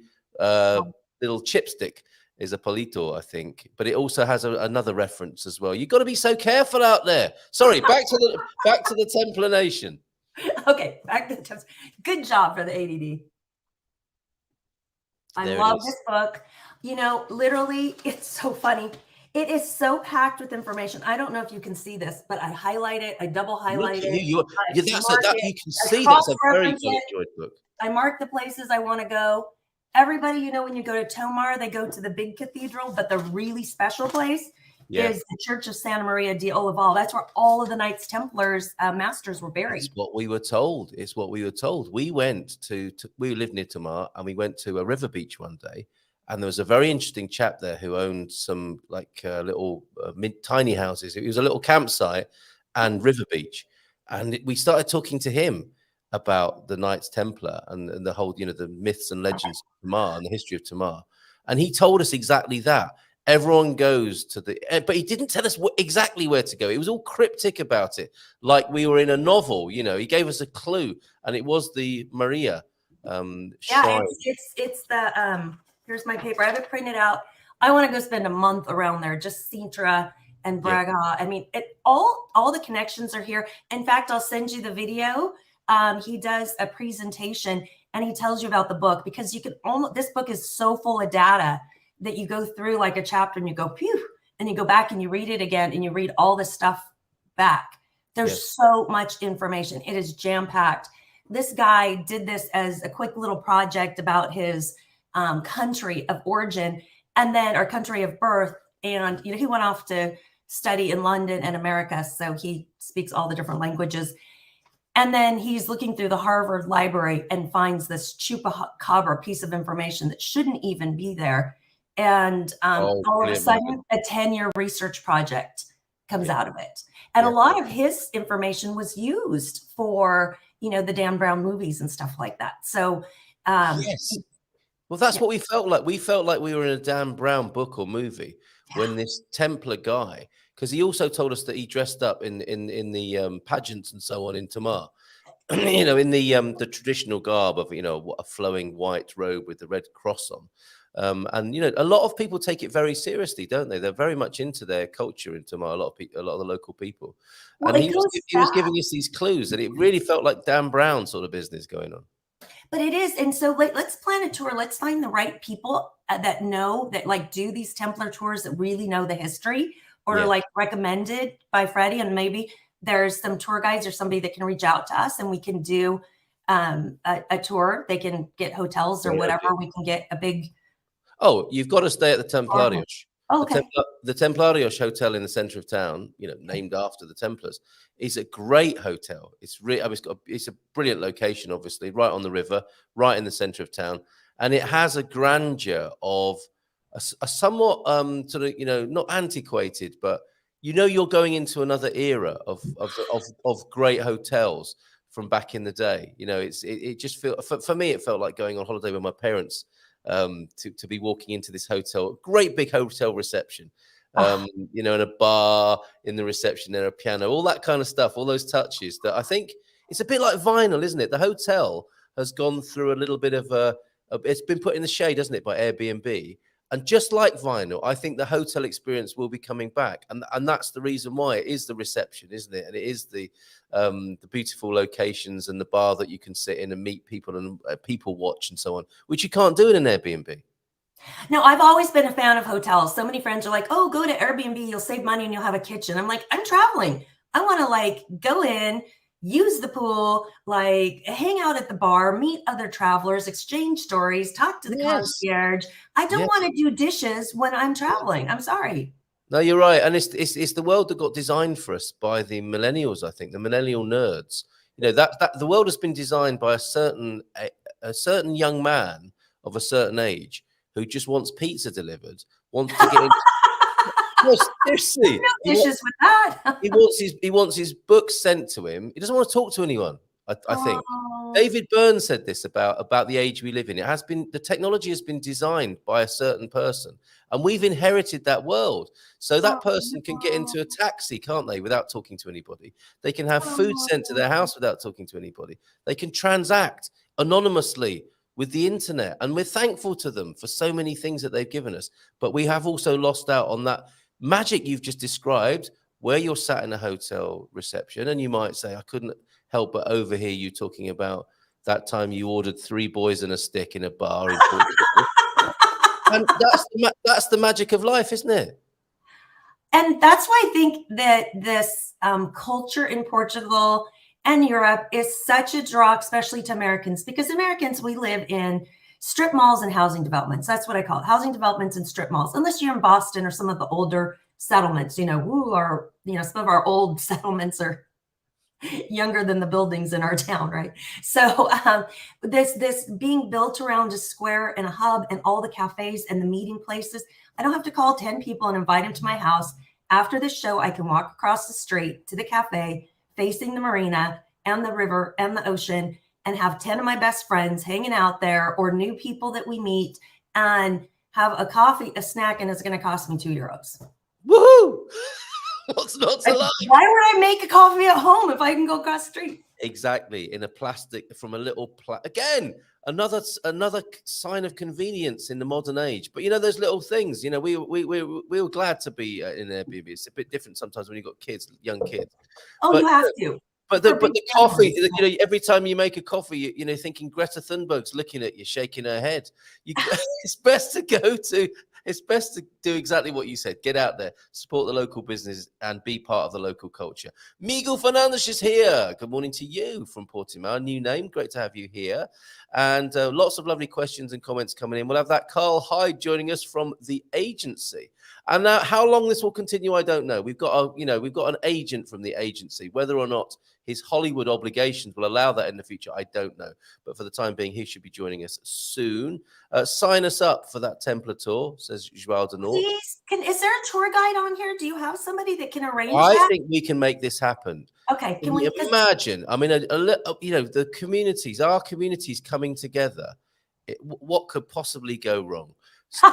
C: little chipstick is a palito, I think. But it also has another reference as well. You've got to be so careful out there. Sorry, back to the Templar Nation. Okay,
D: back to the Templar. Good job for the ADD. I love this book. You know, literally, it's so funny. It is so packed with information. I don't know if you can see this, but I highlight it. I double highlight it.
C: You can see that's a very good book.
D: I mark the places I want to go. Everybody, you know, when you go to Tomar, they go to the big cathedral, but the really special place is the Church of Santa Maria de Olival. That's where all of the Knights Templars masters were buried.
C: It's what we were told. It's what we were told. We went we lived near Tomar, and we went to a river beach one day. And there was a very interesting chap there who owned some like little tiny houses. It was a little campsite and river beach. And we started talking to him about the Knights Templar and the whole, you know, the myths and legends of Tamar and the history of Tamar. And he told us exactly that. Everyone goes to but he didn't tell us exactly where to go. He was all cryptic about it, like we were in a novel. You know, he gave us a clue, and it was the Maria shrine.
D: It's the here's my paper. I have it printed out. I want to go spend a month around there, just Sintra and Braga. Yeah. I mean, all the connections are here. In fact, I'll send you the video. He does a presentation and he tells you about the book, because you can this book is so full of data that you go through like a chapter and you go, phew, and you go back and you read it again and you read all this stuff back. There's so much information. It is jam-packed. This guy did this as a quick little project about his country of origin or country of birth. And, you know, he went off to study in London and America. So he speaks all the different languages. And then he's looking through the Harvard Library and finds this chupacabra piece of information that shouldn't even be there. And all of a sudden, a 10-year research project comes out of it. And a lot of his information was used for, you know, the Dan Brown movies and stuff like that. So,
C: well, that's what we felt like. We felt like we were in a Dan Brown book or movie when this Templar guy, because he also told us that he dressed up in the pageants and so on in Tamar, you know, in the traditional garb of, you know, a flowing white robe with the red cross on. And a lot of people take it very seriously, don't they? They're very much into their culture, into a lot of people, a lot of the local people.
D: Well,
C: And
D: it goes
C: he was
D: back.
C: giving us these clues that it really felt like Dan Brown sort of business going on.
D: But it is. And so let's plan a tour. Let's find the right people that know, that like do these Templar tours, that really know the history, or
C: Yeah.
D: like recommended by Freddie. And maybe there's some tour guides or somebody that can reach out to us, and we can do a tour. They can get hotels or
C: Great
D: whatever.
C: idea.
D: We can get a big.
C: Oh, you've got to stay at the Templarios.
D: Okay.
C: The Templarios Hotel in the center of town, named after the Templars, is a great hotel. It's it's a brilliant location, obviously, right on the river, right in the center of town, and it has a grandeur of a somewhat sort of not antiquated, but you're going into another era of great hotels from back in the day. It just for me, it felt like going on holiday with my parents. To be walking into this hotel, great big hotel reception, and a bar in the reception, and a piano, all that kind of stuff, all those touches that I think it's a bit like vinyl, isn't it? The hotel has gone through a little bit of it's been put in the shade, hasn't it, by Airbnb? And just like vinyl, I think the hotel experience will be coming back, and that's the reason why. It is the reception, isn't it? And it is the beautiful locations and the bar that you can sit in and meet people and people watch and so on, which you can't do in an Airbnb.
D: No, I've always been a fan of hotels. So many friends are like, "Oh, go to Airbnb, you'll save money and you'll have a kitchen." I'm like, I'm traveling. I want to like go in, use the pool, like hang out at the bar, meet other travelers, exchange stories, talk to the concierge. I don't want to do dishes when I'm traveling. I'm sorry.
C: No, you're right. And it's the world that got designed for us by the millennials, I think, the millennial nerds. That the world has been designed by a certain young man of a certain age who just wants pizza delivered, wants to get in. No, seriously,
D: No issues with that.
C: he wants his books sent to him. He doesn't want to talk to anyone. I think David Byrne said this about the age we live in. The technology has been designed by a certain person, and we've inherited that world. So that person can get into a taxi, can't they, without talking to anybody? They can have food sent to their house without talking to anybody. They can transact anonymously with the internet, and we're thankful to them for so many things that they've given us. But we have also lost out on that magic you've just described, where you're sat in a hotel reception and you might say, I couldn't help but overhear you talking about that time you ordered 3 boys and a stick in a bar in Portugal. And that's the magic of life, isn't it?
D: And that's why I think that this culture in Portugal and Europe is such a draw, especially to Americans, because Americans, we live in strip malls and housing developments. That's what I call it, housing developments and strip malls, unless you're in Boston or some of the older settlements, some of our old settlements are younger than the buildings in our town, right? So this being built around a square and a hub and all the cafes and the meeting places, I don't have to call 10 people and invite them to my house. After the show, I can walk across the street to the cafe facing the marina and the river and the ocean and have 10 of my best friends hanging out there, or new people that we meet, and have a coffee, a snack, and it's going to cost me €2.
C: Woohoo! What's not to like?
D: Why would I make a coffee at home if I can go across the street?
C: Exactly, in a plastic, from a little again, another sign of convenience in the modern age. But those little things. We were glad to be in Airbnb. It's a bit different sometimes when you've got kids, young kids.
D: Oh, you have to.
C: But the coffee, every time you make a coffee, thinking Greta Thunberg's looking at you, shaking her head. It's best to do exactly what you said. Get out there, support the local business, and be part of the local culture. Miguel Fernandez is here. Good morning to you from Portimao. New name. Great to have you here. And lots of lovely questions and comments coming in. We'll have that Carl Hyde joining us from the agency. And how long this will continue, I don't know. We've got an agent from the agency. Whether or not his Hollywood obligations will allow that in the future, I don't know. But for the time being, he should be joining us soon. Sign us up for that Templar tour, says Joao de Nort.
D: Please, is there a tour guide on here? Do you have somebody that can arrange that?
C: I think we can make this happen.
D: Okay, can we
C: imagine? I mean, the communities, our communities coming together. What could possibly go wrong?
D: A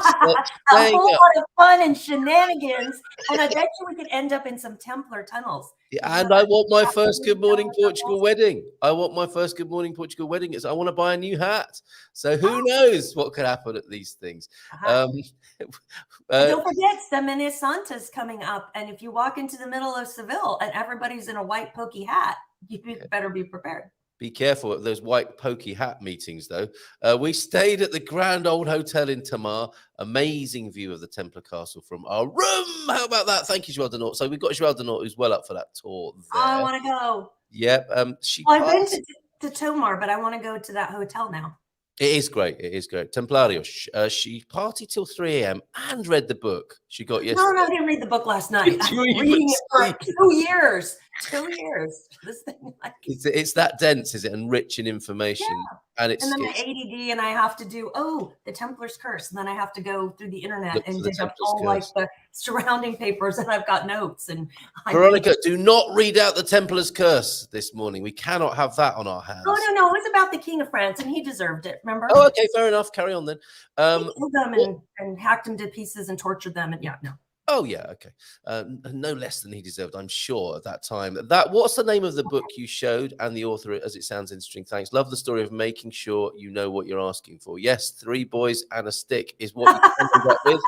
D: whole lot of fun and shenanigans. And I bet you we could end up in some Templar tunnels.
C: Yeah, and I want my first Good Morning Portugal wedding. I want my first Good Morning Portugal wedding. I want to buy a new hat. So who knows what could happen at these things.
D: Don't forget Semana Santa's coming up. And if you walk into the middle of Seville and everybody's in a white pokey hat, you better be prepared.
C: Be careful at those white pokey hat meetings, though. We stayed at the Grand Old Hotel in Tamar. Amazing view of the Templar Castle from our room. How about that? Thank you, Joelle Denort. So we've got Joelle Denort, who's well up for that tour there.
D: I want to go.
C: Yep.
D: I've been to Tomar, but I want to go to that hotel now.
C: It is great. It is great. Templarios. She partied till 3 a.m. and read the book she got yesterday.
D: No, I didn't read the book last night. I've been reading it for 2 years. 2 years. This thing,
C: it's that dense, is it? And rich in information.
D: Yeah.
C: And
D: then my ADD, and I have to do the Templar's Curse, and then I have to go through the internet and dig up all like the surrounding papers, and I've got notes. And
C: Veronica, do not read out the Templar's Curse this morning. We cannot have that on our hands.
D: Oh no, it was about the King of France, and he deserved it. Remember?
C: Oh, okay, fair enough. Carry on then.
D: He killed them and hacked them to pieces and tortured them, and no.
C: Oh yeah, okay. No less than he deserved, I'm sure, at that time. What's the name of the book you showed and the author, as it sounds interesting? Thanks. Love the story of making sure you know what you're asking for. Yes, 3 boys and a stick is what you ended up with.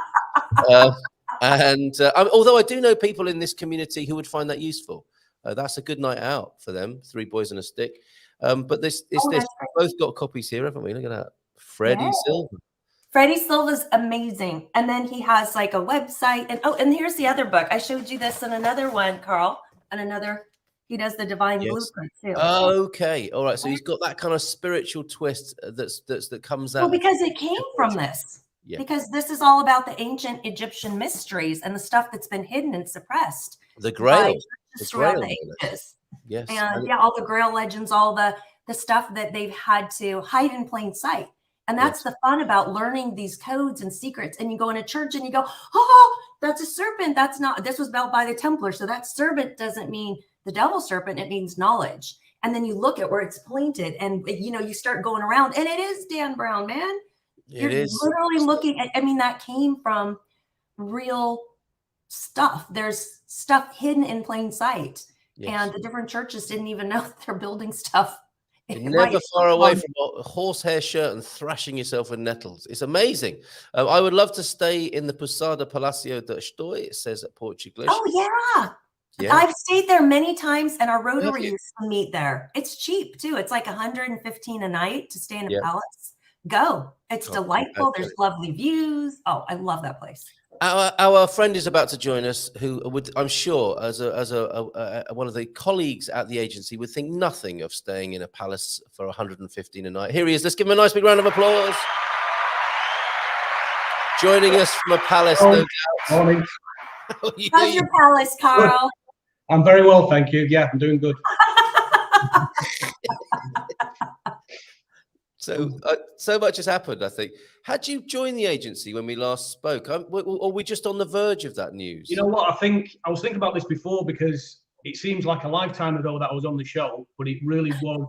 C: Although I do know people in this community who would find that useful. That's a good night out for them. 3 boys and a stick. But this. We've both got copies here, haven't we? Look at that. Freddie Silver.
D: Freddie Silva's amazing. And then he has like a website. And here's the other book. I showed you this in another one, Carl. And he does the Divine Blueprint too.
C: Okay. All right. So he's got that kind of spiritual twist that comes out.
D: Well, because it came from this. Yeah. Because this is all about the ancient Egyptian mysteries and the stuff that's been hidden and suppressed.
C: The Grail.
D: Throughout the ages. Yes. And all the Grail legends, all the stuff that they've had to hide in plain sight. And that's the fun about learning these codes and secrets. And you go in a church and you go, that's a serpent. That's not, this was built by the Templar. So that serpent doesn't mean the devil serpent. It means knowledge. And then you look at where it's pointed and, you start going around and it is Dan Brown, man. You're literally looking at, that came from real stuff. There's stuff hidden in plain sight. Yes. And the different churches didn't even know they're building stuff.
C: You're never far away from a horsehair shirt and thrashing yourself with nettles. It's amazing. I would love to stay in the Posada Palacio de Estoril, it says at Portuguese.
D: Oh, yeah. I've stayed there many times, and our Rotary used to meet there. It's cheap, too. It's like $115 a night to stay in a palace. Go. It's delightful. Okay. There's lovely views. Oh, I love that place.
C: Our friend is about to join us, who would, I'm sure, as one of the colleagues at the agency, would think nothing of staying in a palace for $115 a night. Here he is. Let's give him a nice big round of applause. Joining us from a palace, no doubt.
E: Morning.
D: How's your palace, Carl?
E: I'm very well, thank you. Yeah, I'm doing good.
C: So much has happened, I think. Had you joined the agency when we last spoke? Or were we just on the verge of that news?
E: You know what? I was thinking about this before because it seems like a lifetime ago that I was on the show, but it really was.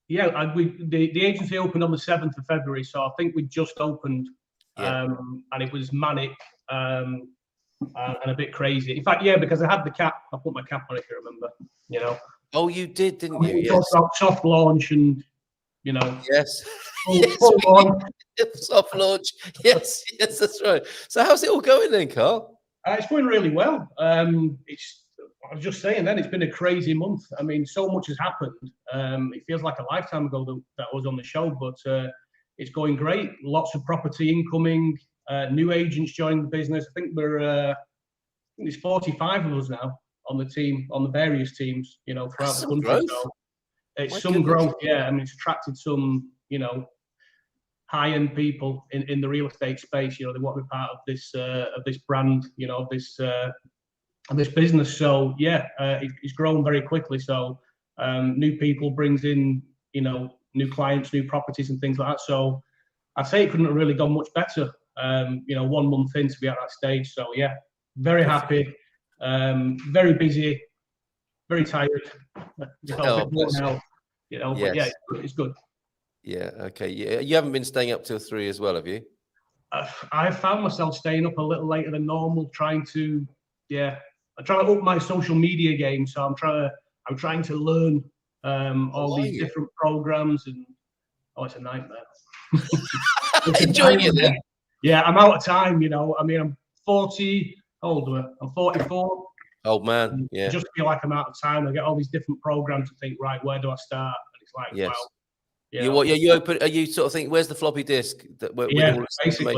E: Yeah, the agency opened on the 7th of February, so I think we just opened, and it was manic and a bit crazy. In fact, because I had the cap. I put my cap on, if you remember.
C: Oh, you did, didn't you?
E: Yes. Soft launch and.
C: Yes. Soft launch. Yes, that's right. So how's it all going then, Carl?
E: It's going really well. I was just saying then, it's been a crazy month. So much has happened. It feels like a lifetime ago that I was on the show, but it's going great. Lots of property incoming, new agents joining the business. I think there's 45 of us now on the team, on the various teams, throughout the country. So it's some growth, it's attracted some, high-end people in the real estate space. They want to be part of this brand, of this business. So it's grown very quickly. So new people brings in, new clients, new properties, and things like that. So I'd say it couldn't have really gone much better. 1 month in to be at that stage. So very happy, very busy, very tired. But it's good.
C: Yeah. Okay. Yeah. You haven't been staying up till 3 as well, have you?
E: I found myself staying up a little later than normal, trying to up my social media game. So I'm trying to learn all these different programs, and it's a nightmare.
C: Enjoying it then?
E: Yeah, I'm out of time. I mean, I'm 40. How old am I? I'm 44.
C: Old man. Yeah.
E: I just feel like I'm out of time. I get all these different programs to think, right, where do I start? And it's like,
C: yes.
E: wow.
C: Yeah. You open? Are you sort of think, where's the floppy disk?
E: Basically,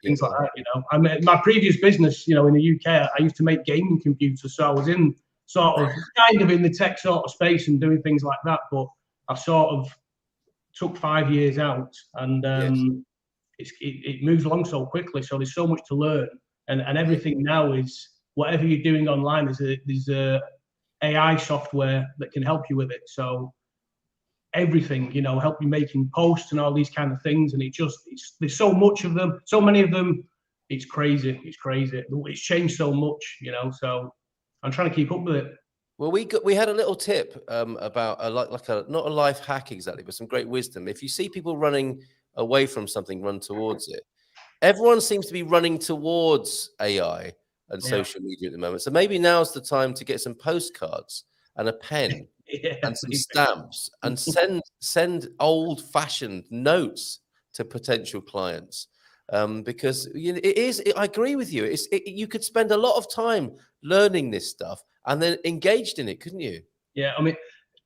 E: things like that. I mean, my previous business, in the UK, I used to make gaming computers, so I was in kind of in the tech sort of space and doing things like that. But I sort of took 5 years out, and it moves along so quickly. So there's so much to learn, and everything now is whatever you're doing online. There's a AI software that can help you with it. So everything, help you making posts and all these kind of things. And there's so much of them, so many of them. It's crazy. It's changed so much, so I'm trying to keep up with it.
C: Well, we had a little tip about not a life hack exactly, but some great wisdom. If you see people running away from something, run towards it. Everyone seems to be running towards AI and social media at the moment. So maybe now's the time to get some postcards and a pen and some stamps and send old-fashioned notes to potential clients. Because I agree with you. You could spend a lot of time learning this stuff and then engaged in it, couldn't you?
E: Yeah, I mean,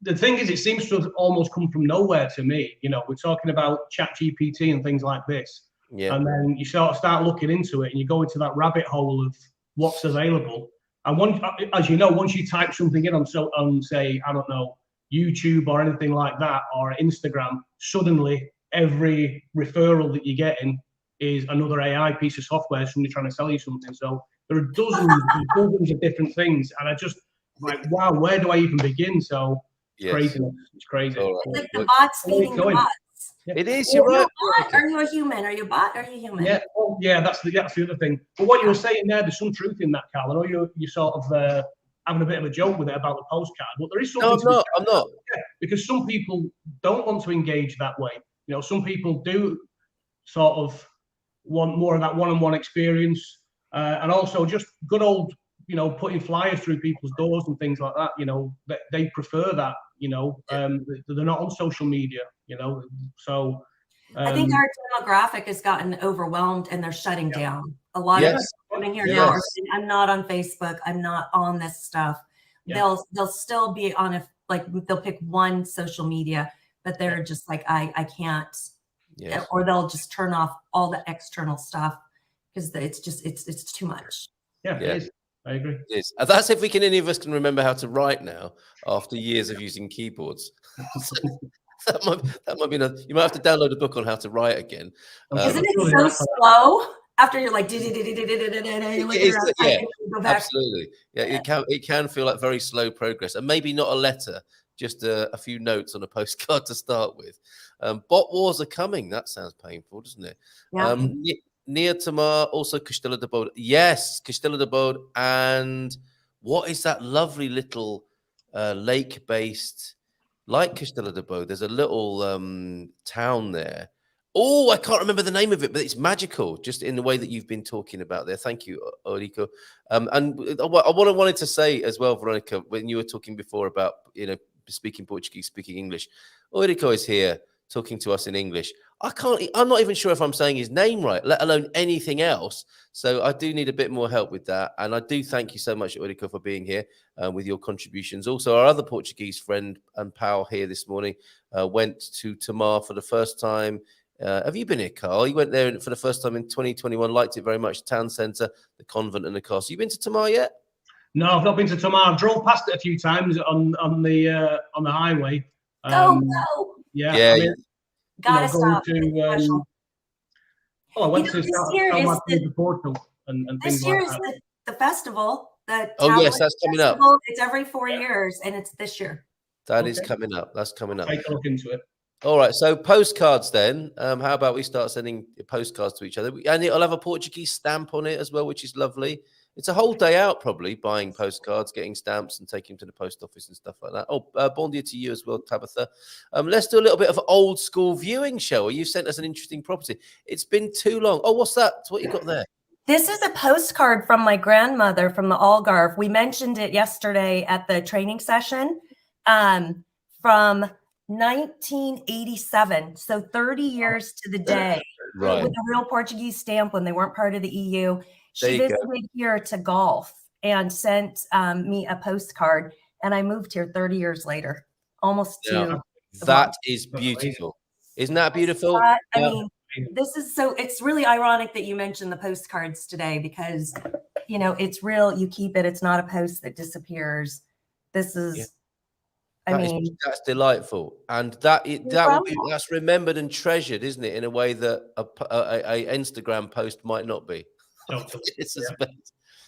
E: the thing is, it seems to have almost come from nowhere to me. We're talking about ChatGPT and things like this. Yeah. And then you sort of start looking into it and you go into that rabbit hole of what's available. And as you know, once you type something in on say, I don't know, YouTube or anything like that, or Instagram, suddenly every referral that you're getting is another AI piece of software, somebody trying to sell you something. So there are dozens and dozens of different things. And I just like, wow, where do I even begin? So it's crazy. It's crazy.
D: Right. It's like the bots feeding the bots.
C: It is. You're right.
D: Are you a human? Are you a bot? Are you human?
E: Yeah. Well, yeah. That's the other thing. But what you were saying there's some truth in that, Carl. I know you're sort of having a bit of a joke with it about the postcard, but there is something.
C: No, I'm not.
E: Yeah, because some people don't want to engage that way. Some people do sort of want more of that one-on-one experience, and also just good old, putting flyers through people's doors and things like that. They prefer that. They're not on social media. So
D: I think our demographic has gotten overwhelmed and they're shutting down. A lot of people coming here now are saying, I'm not on Facebook. I'm not on this stuff. Yeah. They'll still be on they'll pick one social media, but they're just like, I can't. Yes. Or they'll just turn off all the external stuff because it's too much.
E: Yeah, it is. I agree.
C: It is. That's if any of us can remember how to write now after years of using keyboards. that might be you might have to download a book on how to write again.
D: Isn't it so slow? After you're like,
C: absolutely. Yeah, it can feel like very slow progress, and maybe not a letter, just a few notes on a postcard to start with. Bot wars are coming. That sounds painful, doesn't it? Yeah. Near Tamar, also Castelo de Bode. Yes, Castelo de Bode. And what is that lovely little lake-based, like Castelo de Bode? There's a little town there. Oh, I can't remember the name of it, but it's magical, just in the way that you've been talking about there. Thank you, Eurico. And what I wanted to say as well, Veronica, when you were talking before about, speaking Portuguese, speaking English, Eurico is here talking to us in English. I'm not even sure if I'm saying his name right, let alone anything else. So I do need a bit more help with that. And I do thank you so much, Eurico, for being here with your contributions. Also, our other Portuguese friend and pal here this morning went to Tamar for the first time. Have you been here, Carl? He went there for the first time in 2021, liked it very much, town centre, the convent and the castle. You been to Tamar yet?
E: No, I've not been to Tamar. I drove past it a few times on the highway.
D: Go!
E: Yeah.
D: I mean, gotta stop.
E: I went to Portugal and
D: this year is the festival.
C: Yes, that's coming up.
D: It's every 4 years, and it's this year.
C: That is coming up. That's coming up.
E: Take a look into it.
C: All right. So postcards then. How about we start sending postcards to each other? And it'll have a Portuguese stamp on it as well, which is lovely. It's a whole day out, probably, buying postcards, getting stamps, and taking them to the post office and stuff like that. Oh, bon dia to you as well, Tabitha. Let's do a little bit of old school viewing, shall we? You sent us an interesting property. It's been too long. Oh, what's that? What you got there?
D: This is a postcard from my grandmother from the Algarve. We mentioned it yesterday at the training session, from 1987. So 30 years to the day,
C: Right.
D: with a real Portuguese stamp when they weren't part of the EU.
C: There
D: She
C: you go.
D: visited here to golf and sent me a postcard, and I moved here 30 years later, almost to.
C: That is beautiful. Isn't that beautiful?
D: I mean, this is so, it's really ironic that you mentioned the postcards today, because, you know, it's real. You keep it. It's not a post that disappears. This is,
C: that's delightful. And that's remembered and treasured, isn't it? In a way that a Instagram post might not be.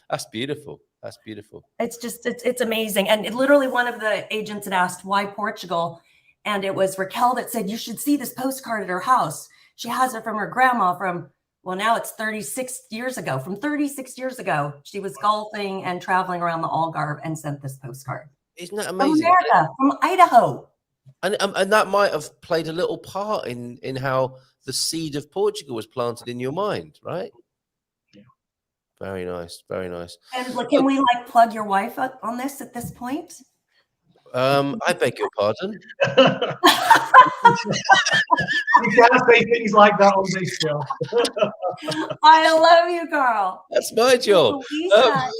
C: That's beautiful. That's beautiful.
D: It's just, it's amazing. And literally one of the agents had asked, why Portugal? And it was Raquel that said, you should see this postcard at her house. She has it from her grandma from, well, now it's 36 years ago. From 36 years ago, she was golfing and traveling around the Algarve and sent this postcard.
C: Isn't that amazing?
D: From America, from Idaho.
C: And that might have played a little part in how the seed of Portugal was planted in your mind, right?
E: Yeah.
C: Very nice. Very nice.
D: And can we plug your wife on this at this point?
C: I beg your pardon.
E: You can't say things like that on this show.
D: I love you, Carl.
C: That's my job.
D: Lisa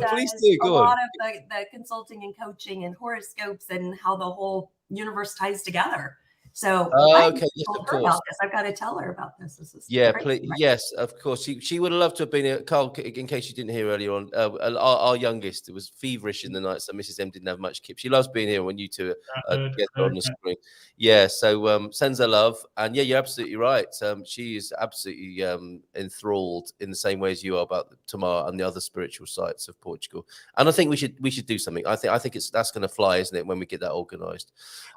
C: please do.
D: Go on. A lot of the consulting and coaching and horoscopes and how the whole universe ties together. So
C: okay, yes, of course.
D: I've got to tell her about this. This is
C: yes, of course. She would have loved to have been here. Carl, in case you didn't hear earlier on, our youngest was feverish in the night, so Mrs. M didn't have much kip. She loves being here when you two are together on the screen. Yeah, so sends her love, and yeah, you're absolutely right. She is absolutely enthralled in the same way as you are about Tamar and the other spiritual sites of Portugal. And I think we should do something. I think that's going to fly, isn't it, when we get that organised?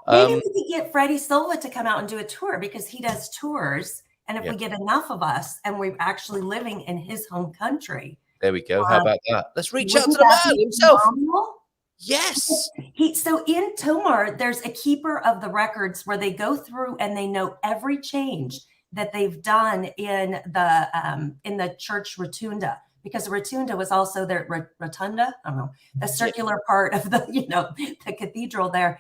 D: Maybe we could get Freddie Silva to come out and do a tour, because he does tours. And if we get enough of us and we're actually living in his home country.
C: There we go. How about that? Let's reach out to the man himself.
D: Phenomenal?
C: Yes.
D: So in Tomar, there's a keeper of the records where they go through and they know every change that they've done in the church rotunda, because the rotunda was also the rotunda. I don't know, the circular part of the the cathedral there.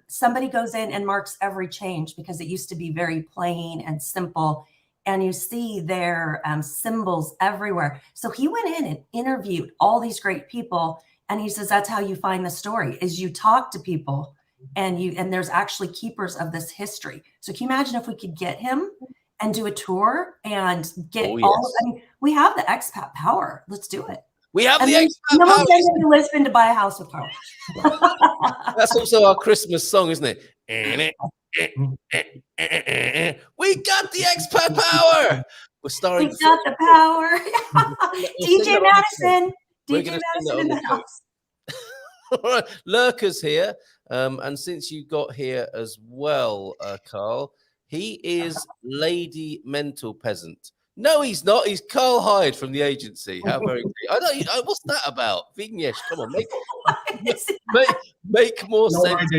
D: Somebody goes in and marks every change, because it used to be very plain and simple, and you see their symbols everywhere. So he went in and interviewed all these great people, and he says that's how you find the story, is you talk to people, and there's actually keepers of this history. So can you imagine if we could get him and do a tour and get we have the expat power. Let's do it.
C: We have the expat power.
D: We'll send him to Lisbon to buy a house with Carl.
C: That's also our Christmas song, isn't it? We got the expat power. We're starring.
D: We got the power. DJ Madison. DJ Madison in the house.
C: All right, Lurker's here, and since you got here as well, Carl, he is Lady Mental Peasant. No, he's not. He's Carl Hyde from the agency. How very I know. What's that about? Vignesh, come on, make more sense.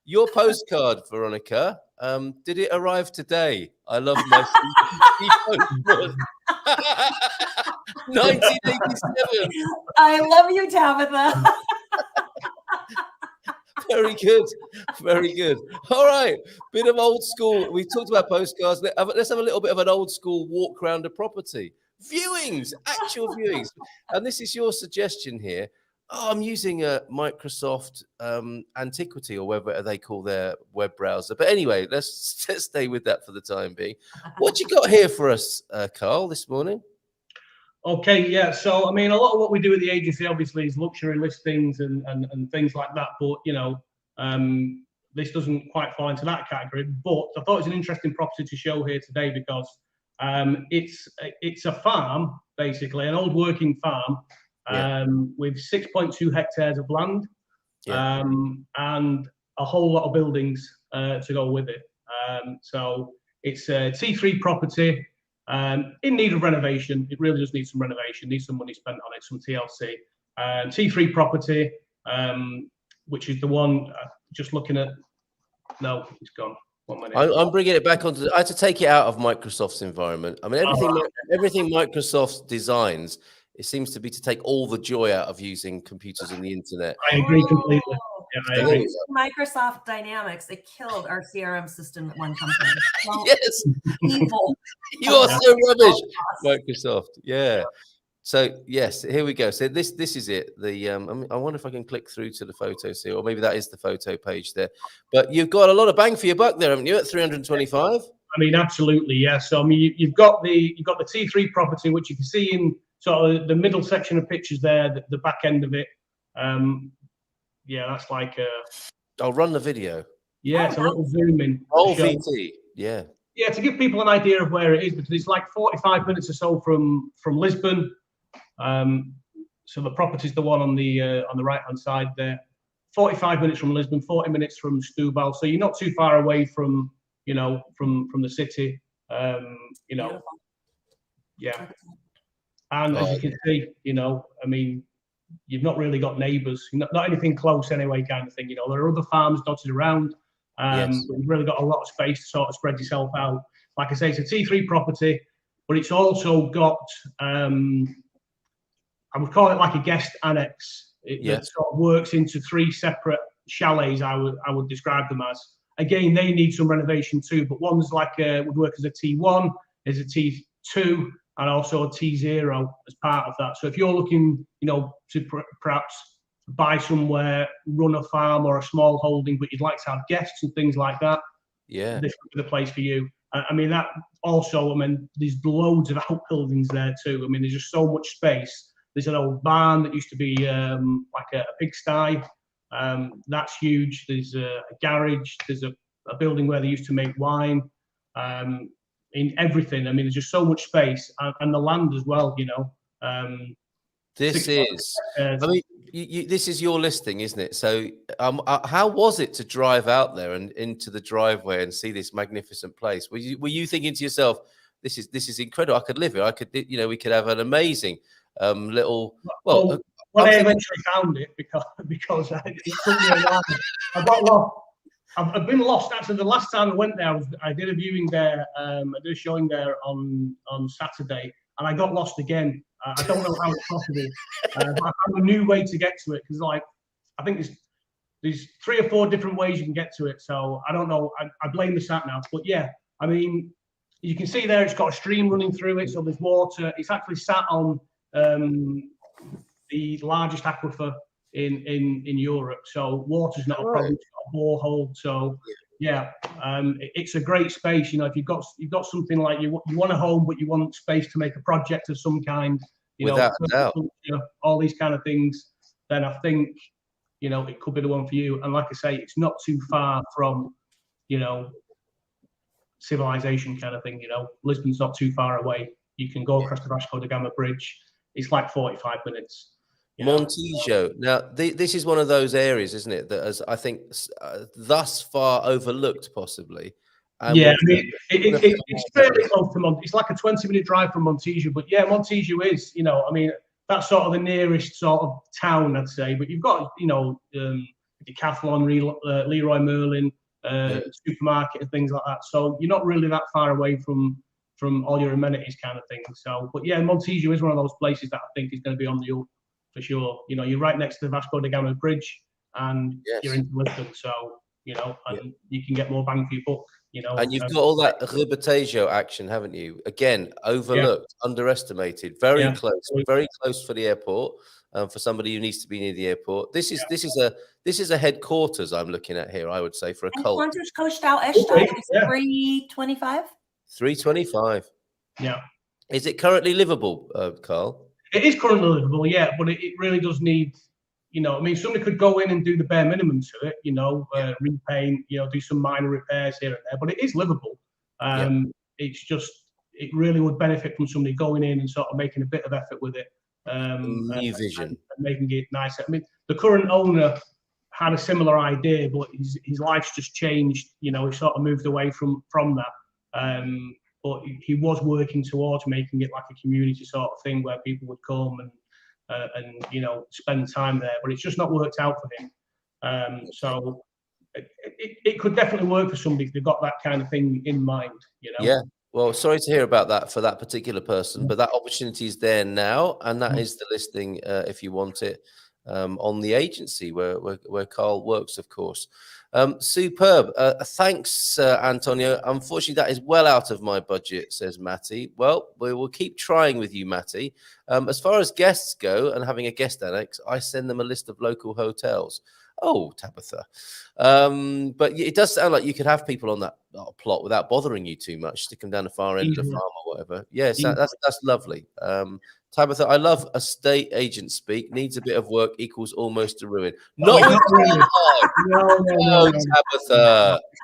C: Your postcard, Veronica. Did it arrive today? I love my 1987.
D: I love you, Tabitha.
C: Very good. Very good. All right. Bit of old school. We talked about postcards. Let's have a little bit of an old school walk around the property. Viewings, actual viewings. And this is your suggestion here. Oh, I'm using a Microsoft Antiquity, or whatever they call their web browser. But anyway, let's stay with that for the time being. What you got here for us, Carl, this morning?
E: Okay, yeah. So, I mean, a lot of what we do at the agency, obviously, is luxury listings and things like that. But, this doesn't quite fall into that category. But I thought it was an interesting property to show here today, because it's a farm, basically, an old working farm, with 6.2 hectares of land, and a whole lot of buildings to go with it. So it's a T3 property. In need of renovation. It really does need some renovation. Needs some money spent on it, some TLC. T3 property, which is the one just looking at. No, it's gone. 1 minute.
C: I'm bringing it back onto. I had to take it out of Microsoft's environment. I mean, everything Microsoft designs, it seems to be to take all the joy out of using computers and the internet.
E: I agree completely. Yeah, I agree.
D: Microsoft Dynamics, it killed our CRM system at one company. So
C: Yes,
D: evil.
C: you are so rubbish, Microsoft. Yeah. So yes, here we go. So this is it. I wonder if I can click through to the photos here, or maybe that is the photo page there. But you've got a lot of bang for your buck there, haven't you? At 325.
E: I mean, absolutely, yes. So I mean, you've got the T3 property, which you can see in sort of the middle section of pictures there, the back end of it. Yeah, that's like
C: I'll run the video.
E: Yeah, it's a little zoom in.
C: Oh, VT. Yeah.
E: Yeah, to give people an idea of where it is, because it's like 45 minutes or so from Lisbon. So the property's the one on the right hand side there. 45 minutes from Lisbon, 40 minutes from Setúbal. So you're not too far away from the city. Yeah. And as you can see, I mean, you've not really got neighbours, not anything close anyway, kind of thing. There are other farms dotted around.
C: Yes.
E: But you've really got a lot of space to sort of spread yourself out. Like I say, it's a T3 property, but it's also got, I would call it like a guest annex. It sort of works into 3 separate chalets, I would describe them as. Again, they need some renovation too, but one's like would work as a T1, as a T2, and also a T0 as part of that. So if you're looking, to perhaps buy somewhere, run a farm or a small holding, but you'd like to have guests and things like that,
C: yeah,
E: this would be the place for you. I mean, that also, there's loads of outbuildings there too. I mean, there's just so much space. There's an old barn that used to be like a pigsty. That's huge. There's a garage. There's a building where they used to make wine. In everything. I mean, there's just so much space, and the land as well.
C: This is. I mean, this is your listing, isn't it? So, how was it to drive out there and into the driveway and see this magnificent place? Were you thinking to yourself, "This is incredible. I could live here. I could, we could have an amazing little." Well,
E: when I eventually found it, because it took me a while. I got lost. I've been lost. Actually, the last time I went there, I did a viewing there. I did a showing there on Saturday, and I got lost again. I don't know how it's possible. But I found a new way to get to it, because I think there's 3 or 4 different ways you can get to it. So I don't know. I blame the sat nav. But yeah, I mean, you can see there it's got a stream running through it, so there's water. It's actually sat on the largest aquifer in Europe, so water's not a problem. It's got a borehole, so yeah, it's a great space. If you've got something like you want a home, but you want space to make a project of some kind,
C: without doubt,
E: all these kind of things, then I think it could be the one for you. And like I say, it's not too far from civilization kind of thing. Lisbon's not too far away. You can go across the Vasco da Gama Bridge. It's like 45 minutes.
C: Montijo. Now, this is one of those areas, isn't it, that has, I think, thus far overlooked, possibly.
E: Yeah, I mean, it's fairly close to Montijo. It's like a 20-minute drive from Montijo, but yeah, Montijo is, I mean, that's sort of the nearest sort of town, I'd say. But you've got, Decathlon, Leroy Merlin, supermarket and things like that. So you're not really that far away from all your amenities kind of thing. So, but yeah, Montijo is one of those places that I think is going to be on the up. For sure, you're right next to the Vasco da Gama Bridge, and you're into Lisbon, so and you can get more bang for your buck.
C: And you've got all that Ribatejo action, haven't you? Again, overlooked, underestimated, very close for the airport. For somebody who needs to be near the airport, this is a headquarters I'm looking at here. I would say for a cult.
D: Quantos custa esta? It's 325.
C: 325.
E: Yeah.
C: Is it currently livable, Carl?
E: It is currently livable, yeah, but it really does need, I mean, somebody could go in and do the bare minimum to it, repaint, do some minor repairs here and there, but it is livable. It's just, it really would benefit from somebody going in and sort of making a bit of effort with it.
C: New vision.
E: And making it nicer. I mean, the current owner had a similar idea, but his life's just changed. He sort of moved away from that. but he was working towards making it like a community sort of thing where people would come and you know, spend time there. But it's just not worked out for him. So it could definitely work for somebody if they've got that kind of thing in mind, you know.
C: Yeah. Well, sorry to hear about that for that particular person, but that opportunity is there now, and that is the listing if you want it on the agency where Carl works, of course. Superb. Thanks, Antonio. Unfortunately, that is well out of my budget, says Matty. Well, we will keep trying with you, Matty. As far as guests go and having a guest annex, I send them a list of local hotels. Oh, Tabitha. But it does sound like you could have people on that plot without bothering you too much, stick them down the far end of the farm or whatever. Yes, that's lovely. Tabitha, I love estate agent speak. Needs a bit of work equals almost a ruin.
E: No,
C: Not
E: no,
C: Tabitha.
E: It's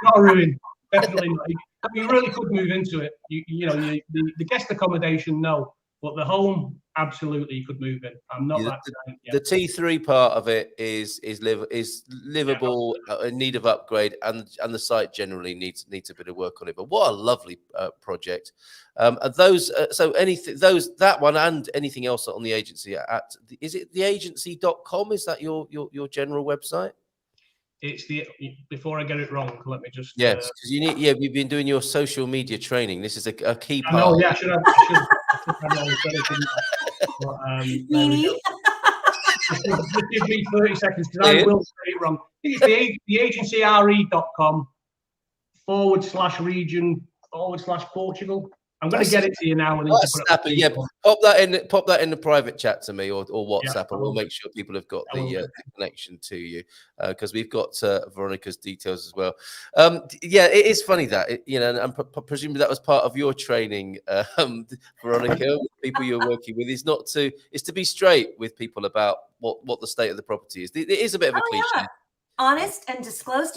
E: not a ruin. Definitely not. You really could move into it. You know, the guest accommodation, no. But the home, absolutely, you could move in. I'm not that kind.
C: The T3 part of it is livable, in need of upgrade, and the site generally needs a bit of work on it. But what a lovely project! That one and anything else on the agency is it theagency.com? Is that your general website?
E: It's before I get it wrong, let me just
C: because you've been doing your social media training. This is a key part.
E: I know, yeah, I should have just give me 30 seconds because I will say it wrong. It's theagency.com/region/Portugal. I'm going to get it to you now. And
C: yeah, pop that in the private chat to me or WhatsApp, and we'll make sure people have got the connection to you because we've got Veronica's details as well. Yeah, it is funny that and presumably that was part of your training, Veronica. People you're working with is to be straight with people about what the state of the property is. It is a bit of a cliche.
D: Yeah. Honest and disclose.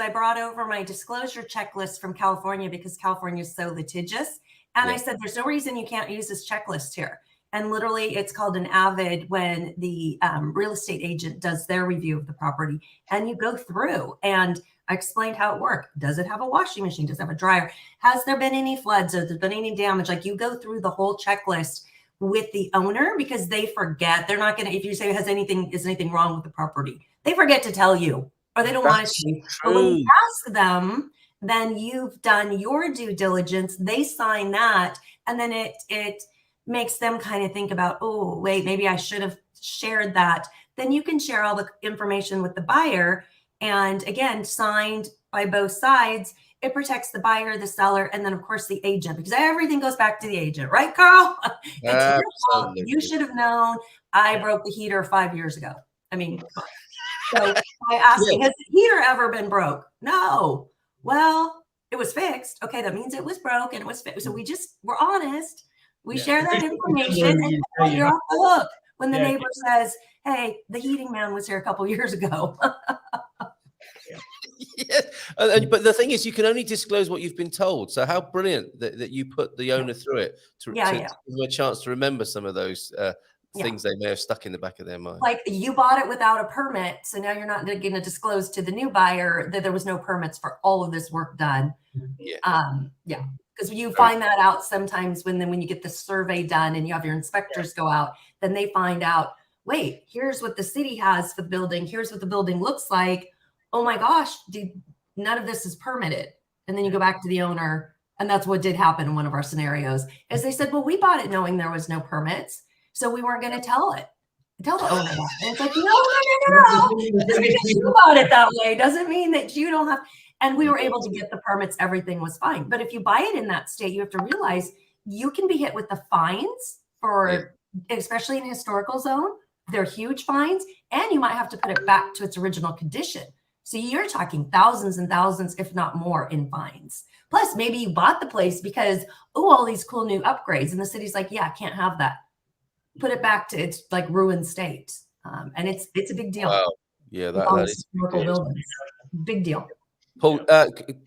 D: I brought over my disclosure checklist from California because California is so litigious. And I said, there's no reason you can't use this checklist here. And literally it's called an avid when the real estate agent does their review of the property and you go through and I explained how it worked. Does it have a washing machine? Does it have a dryer? Has there been any floods? Has there been any damage? Like you go through the whole checklist with the owner because they forget. They're not going to, if you say, is anything wrong with the property? They forget to tell you, or they don't want to. But when you ask them, then you've done your due diligence. They sign that, and then it makes them kind of think about, oh, wait, maybe I should have shared that. Then you can share all the information with the buyer, and again, signed by both sides. It protects the buyer, the seller, and then of course the agent, because everything goes back to the agent, right, Carl? It's your fault. You should have known I broke the heater 5 years ago. I mean. So I asked, has the heater ever been broke? No. Well, it was fixed. Okay, that means it was broke and it was fixed. So we're honest. We share that information and you're off the hook when the neighbor says, hey, the heating man was here a couple years ago.
C: Yes, but the thing is, you can only disclose what you've been told. So how brilliant that you put the owner through it to give them a chance to remember some of those things they may have stuck in the back of their mind.
D: Like you bought it without a permit, so now you're not going to disclose to the new buyer that there was no permits for all of this work done. Because you find that out sometimes when you get the survey done and you have your inspectors go out, then they find out, wait, here's what the city has for the building. Here's what the building looks like. Oh my gosh, none of this is permitted. And then you go back to the owner, and that's what did happen in one of our scenarios. Is they said, well, we bought it knowing there was no permits. So we weren't going to tell the owner that. And it's like, no. Just because you bought it that way doesn't mean that you don't have. And we were able to get the permits. Everything was fine. But if you buy it in that state, you have to realize you can be hit with the fines especially in a historical zone. They're huge fines. And you might have to put it back to its original condition. So you're talking thousands and thousands, if not more, in fines. Plus, maybe you bought the place because, all these cool new upgrades. And the city's like, yeah, I can't have that. Put it back to its like ruined state. And it's a big deal.
C: Wow. Yeah, that is
D: big deal.
C: Paul,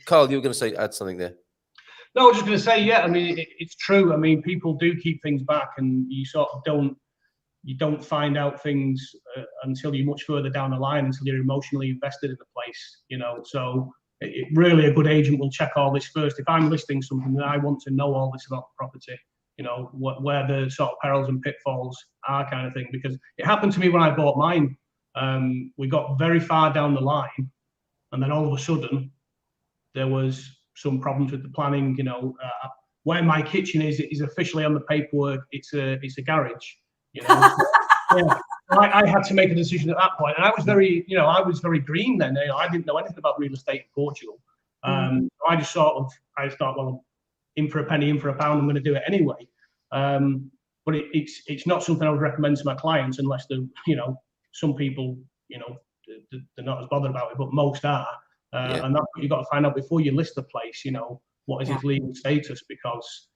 C: Carl, you were going to add something there.
E: No, I was just going to say, I mean, it's true. I mean, people do keep things back, and you sort of don't find out things until you're much further down the line, until you're emotionally invested in the place, So really a good agent will check all this first. If I'm listing something, then I want to know all this about the property, where the sort of perils and pitfalls are, kind of thing. Because it happened to me when I bought mine. We got very far down the line, and then all of a sudden there was some problems with the planning. Where my kitchen is officially on the paperwork. It's a garage. Yeah. I had to make a decision at that point, and I was very green then. I didn't know anything about real estate in Portugal. I thought, well, in for a penny, in for a pound, I'm going to do it anyway. But it's not something I would recommend to my clients unless some people, they're not as bothered about it, but most are. And that's what you've got to find out before you list the place. What is its legal status? Because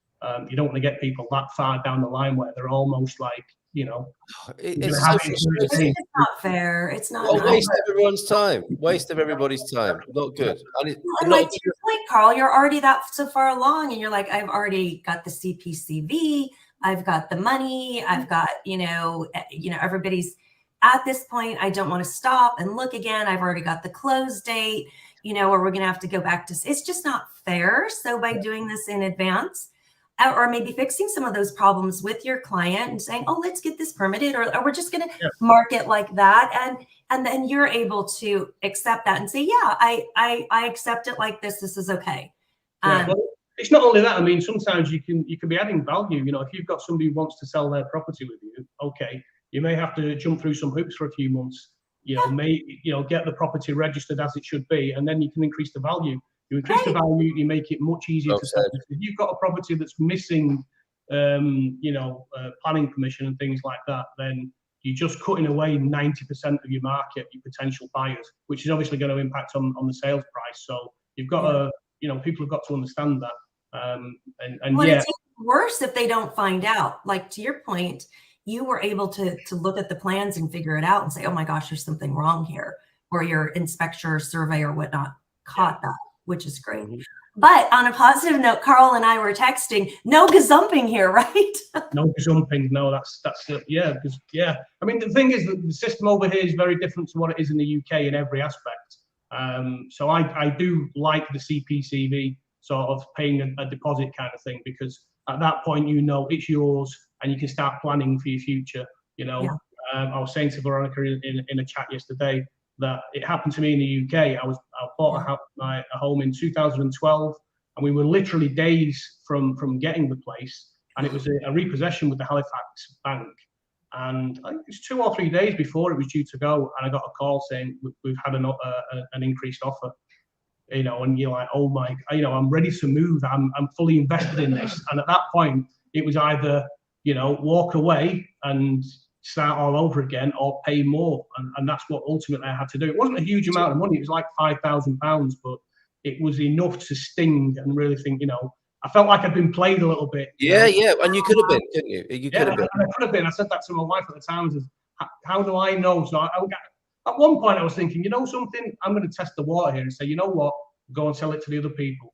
E: you don't want to get people that far down the line where they're almost like,
C: it's so frustrating.
D: It's not fair. It's not.
C: Well, waste of everyone's time. Waste of everybody's time. Not good.
D: And like to your point, Carl, you're already that so far along, and you're like, I've already got the CPCV. I've got the money. I've got, everybody's at this point. I don't want to stop and look again. I've already got the close date. Or we're going to have to go back to. It's just not fair. So by doing this in advance, or maybe fixing some of those problems with your client and saying, oh, let's get this permitted, or we're just going to mark it like that. And then you're able to accept that and say, yeah, I accept it like this. This is okay.
E: Well, it's not only that. I mean, sometimes you can be adding value. If you've got somebody who wants to sell their property with you, okay, you may have to jump through some hoops for a few months, get the property registered as it should be, and then you can increase the value. You increase the value, you make it much easier to sell. If you've got a property that's missing, planning permission and things like that, then you're just cutting away 90% of your market, your potential buyers, which is obviously going to impact on the sales price. So you've got to, people have got to understand that.
D: It's worse if they don't find out. Like, to your point, you were able to look at the plans and figure it out and say, oh my gosh, there's something wrong here, or your inspector or survey or whatnot caught that, which is great. But on a positive note, Carl and I were texting, no gazumping here, right?
E: No gazumping. No, that's because I mean, the thing is that the system over here is very different to what it is in the UK in every aspect. So I do like the CPCV sort of paying a deposit kind of thing, because at that point, it's yours and you can start planning for your future. I was saying to Veronica in a chat yesterday that it happened to me in the UK. I bought a home in 2012, and we were literally days from getting the place, and it was a repossession with the Halifax bank. And I think it was 2 or 3 days before it was due to go, and I got a call saying we've had an increased offer. And you're like, oh my, I'm ready to move. I'm fully invested in this. And at that point, it was either walk away and start all over again, or pay more, and that's what ultimately I had to do. It wasn't a huge amount of money. It was like £5,000, but it was enough to sting and really think, I felt like I'd been played a little bit.
C: Yeah, and you could have been, couldn't you? You could have been.
E: I could have been. I said that to my wife at the time. I said, how do I know? So at one point I was thinking, something, I'm going to test the water here and say, you know what, go and sell it to the other people.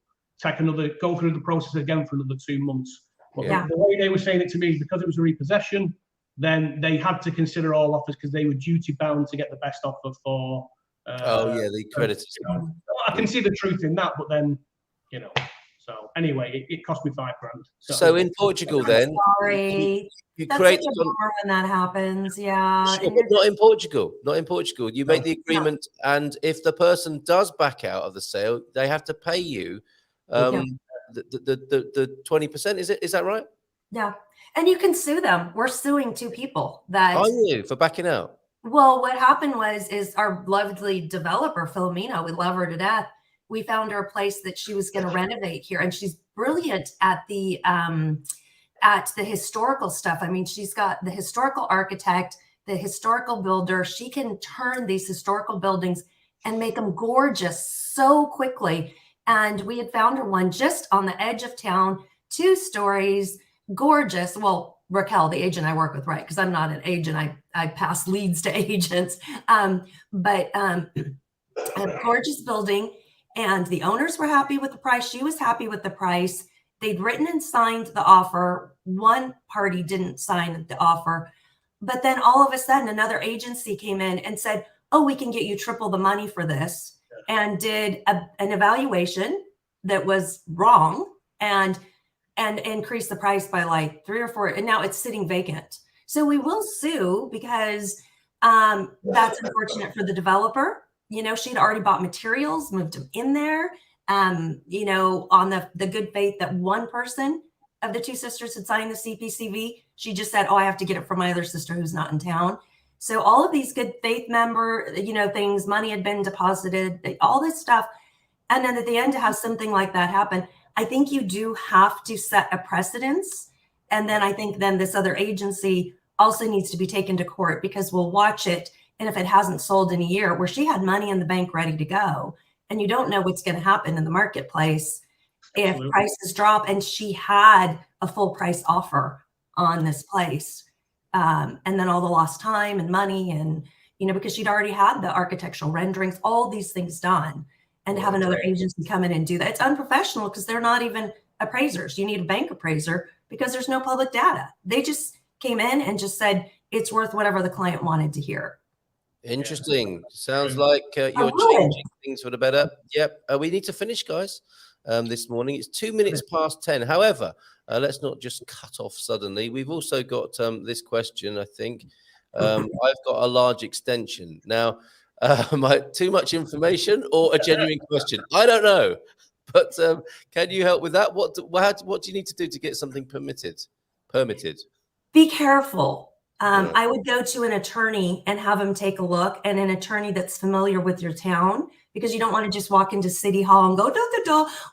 E: Go through the process again for another 2 months. But the way they were saying it to me, because it was a repossession, then they had to consider all offers because they were duty bound to get the best offer for.
C: The creditors.
E: I can see the truth in that, but then, So anyway, it cost me £5,000.
C: So in Portugal, then,
D: sorry,
C: you
D: that's
C: create
D: such a bummer when that happens. Yeah,
C: sure, but not in Portugal. Not in Portugal. You make the agreement, and if the person does back out of the sale, they have to pay you the 20%. Is that right?
D: Yeah, and you can sue them. We're suing 2 people that.
C: Are you for backing out?
D: Well, what happened is our lovely developer, Philomena, we love her to death. We found her a place that she was going to renovate here, and she's brilliant at the historical stuff. I mean, she's got the historical architect, the historical builder. She can turn these historical buildings and make them gorgeous so quickly. And we had found her one just on the edge of town, 2 stories, gorgeous. Well, Raquel, the agent I work with, right? Because I'm not an agent. I pass leads to agents. But a gorgeous building. And the owners were happy with the price. She was happy with the price. They'd written and signed the offer. One party didn't sign the offer. But then all of a sudden, another agency came in and said, oh, we can get you triple the money for this. and did an evaluation that was wrong and increased the price by like 3 or 4, and now it's sitting vacant. So we will sue because that's unfortunate for the developer. You know, she'd already bought materials, moved them in there, you know, on the good faith that one person of the 2 sisters had signed the CPCV. She just said, oh, I have to get it from my other sister who's not in town. So all of these good faith member, you know, things, money had been deposited, all this stuff. And then at the end to have something like that happen, I think you do have to set a precedence. And then I think then this other agency also needs to be taken to court, because we'll watch it. And if it hasn't sold in a year, where she had money in the bank ready to go, and you don't know what's going to happen in the marketplace if prices drop, and she had a full price offer on this place. And then all the lost time and money, and, you know, because she'd already had the architectural renderings, all these things done, and to have another agency come in and do that. It's unprofessional because they're not even appraisers. You need a bank appraiser because there's no public data. They just came in and just said it's worth whatever the client wanted to hear.
C: Interesting. Sounds like you're changing things for the better. Yep. We need to finish, guys, this morning. It's 2 minutes past 10. However, let's not just cut off suddenly. We've also got this question, I think. I've got a large extension. Now, too much information or a genuine question? I don't know. But can you help with that? What do you need to do to get something permitted? Be
D: careful. I would go to an attorney and have him take a look, and an attorney that's familiar with your town, because you don't want to just walk into City Hall and go,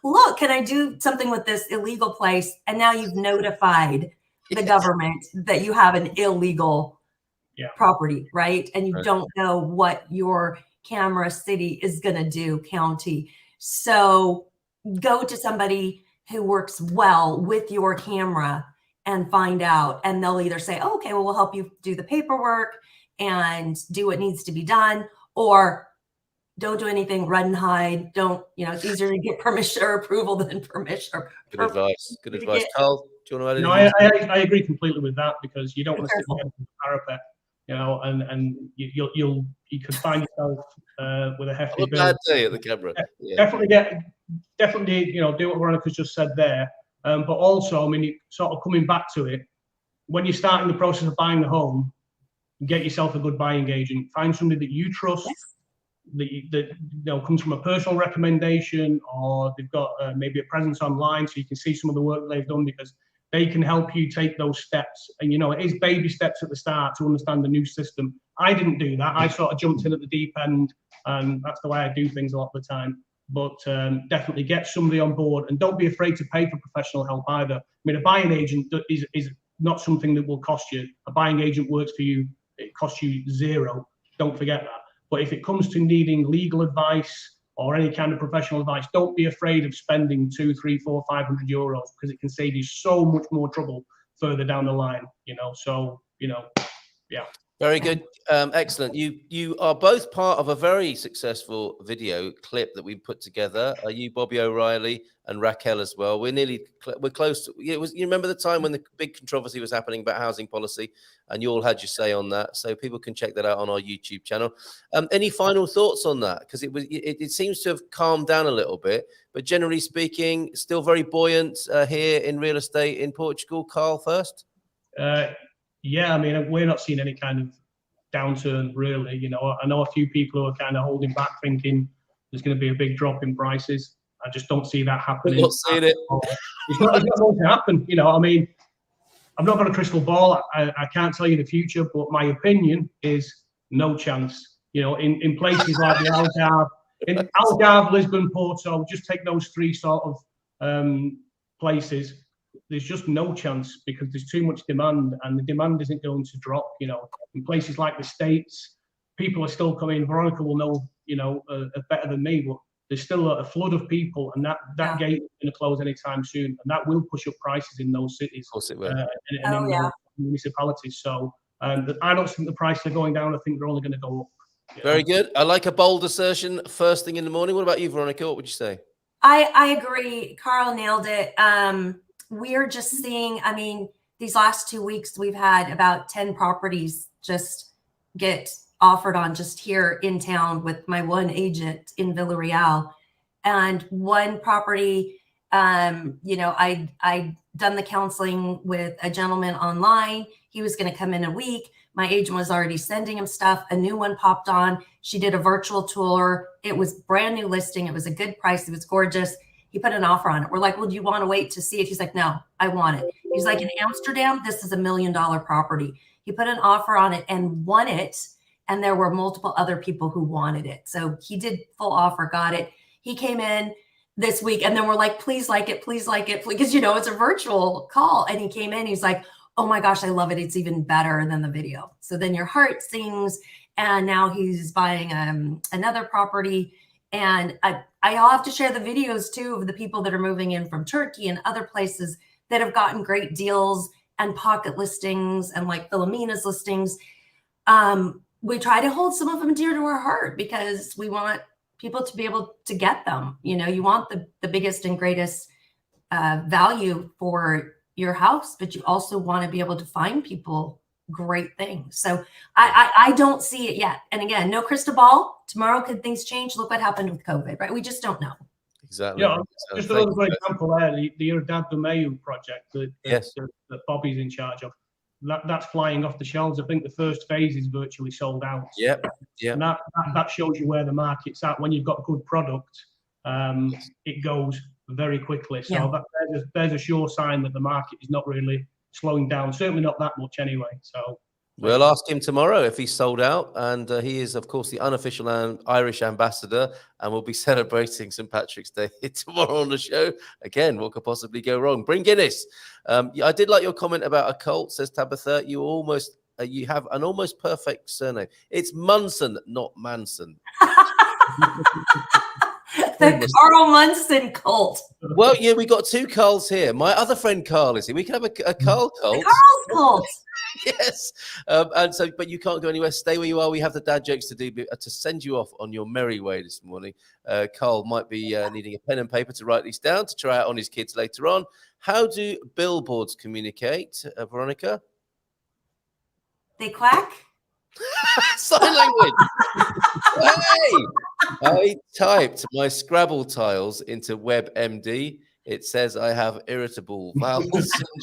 D: look, can I do something with this illegal place? And now you've notified the government that you have an illegal property, right? And you don't know what your camera city is going to do, county. So go to somebody who works well with your camera and find out, and they'll either say, oh, okay, well, we'll help you do the paperwork and do what needs to be done, or don't do anything, run and hide. Don't, you know, it's easier to get permission or approval than permission.
C: Good advice. Carl, do you want to
E: add anything? No, I agree completely with that, because you don't want to sit on the parapet, you know, and you could find yourself with a hefty bill.
C: Bad day at the camera.
E: Definitely, you know, do what Veronica's just said there. But also, I mean, sort of coming back to it, when you're starting the process of buying the home, get yourself a good buying agent. Find somebody that you trust, that you know, comes from a personal recommendation, or they've got maybe a presence online, so you can see some of the work that they've done, because they can help you take those steps. And, you know, it is baby steps at the start to understand the new system. I didn't do that. I sort of jumped in at the deep end, and that's the way I do things a lot of the time. But definitely get somebody on board, and don't be afraid to pay for professional help either. I mean, a buying agent is not something that will cost you. A buying agent works for you. It costs you zero. Don't forget that. But if it comes to needing legal advice or any kind of professional advice, don't be afraid of spending 200, 300, 400, 500 euros, because it can save you so much more trouble further down the line, you know. So, you know, yeah.
C: Very good. Excellent. You are both part of a very successful video clip that we put together. You, Bobby O'Reilly, and Raquel as well. We're close to, you remember the time when the big controversy was happening about housing policy, and you all had your say on that. So people can check that out on our YouTube channel. Any final thoughts on that? Because it seems to have calmed down a little bit, but generally speaking, still very buoyant here in real estate in Portugal. Carl first.
E: Yeah, I mean, we're not seeing any kind of downturn, really. You know, I know a few people who are kind of holding back, thinking there's going to be a big drop in prices. I just don't see that happening.
C: I'm not seeing it.
E: It's not going to happen. You know, I mean, I've not got a crystal ball. I can't tell you the future, but my opinion is no chance. You know, in places like the Algarve, Lisbon, Porto, just take those 3 sort of places. There's just no chance, because there's too much demand, and the demand isn't going to drop. You know, in places like the States, people are still coming. Veronica will know, you know, better than me, but there's still a flood of people, and that gate is going to close anytime soon, and that will push up prices in those cities.
C: Of course it will.
E: And in those municipalities. So I don't think the prices are going down. I think they're only going to go up.
C: Very good. I like a bold assertion first thing in the morning. What about you, Veronica? What would you say?
D: I agree. Carl nailed it. We're just seeing, I mean, these last 2 weeks, we've had about 10 properties just get offered on just here in town with my one agent in Villarreal. And one property, you know, I done the counseling with a gentleman online. He was going to come in a week. My agent was already sending him stuff. A new one popped on. She did a virtual tour. It was brand new listing. It was a good price. It was gorgeous. He put an offer on it. We're like, well, do you want to wait to see it? He's like, no, I want it. He's like, in Amsterdam, this is $1 million property. He put an offer on it and won it. And there were multiple other people who wanted it. So he did full offer, got it. He came in this week and then we're like, please like it, because, you know, it's a virtual call. And he came in, he's like, oh my gosh, I love it. It's even better than the video. So then your heart sings. And now he's buying another property. And I'll have to share the videos too of the people that are moving in from Turkey and other places that have gotten great deals and pocket listings and like Philomena's listings. We try to hold some of them dear to our heart because we want people to be able to get them. You know, you want the biggest and greatest value for your house, but you also want to be able to find people great things. So I don't see it yet. And again, no crystal ball. Tomorrow could things change? Look what happened with COVID, right? We just don't know.
C: Exactly.
E: Yeah, just another great example there, the Herdade do Meio project that Bobby's in charge of. That's flying off the shelves. I think the first phase is virtually sold out.
C: Yeah.
E: And that shows you where the market's at. When you've got good product, it goes very quickly. So there's a sure sign that the market is not really slowing down. Certainly not that much anyway. So
C: we'll ask him tomorrow if he's sold out. And he is, of course, the unofficial Irish ambassador. And we'll be celebrating St. Patrick's Day tomorrow on the show. Again, what could possibly go wrong? Bring Guinness. I did like your comment about a cult, says Tabitha. You have an almost perfect surname. It's Munson, not Manson.
D: The Carl Munson cult.
C: Well, yeah, we got two Carls here. My other friend Carl is here. We can have a Carl cult.
D: The Carl's cult.
C: Yes. But you can't go anywhere. Stay where you are. We have the dad jokes to do to send you off on your merry way this morning. Carl might be needing a pen and paper to write these down to try out on his kids later on. How do billboards communicate, Veronica?
D: They quack.
C: Sign language. Hey, I typed my Scrabble tiles into WebMD. It says I have irritable bowel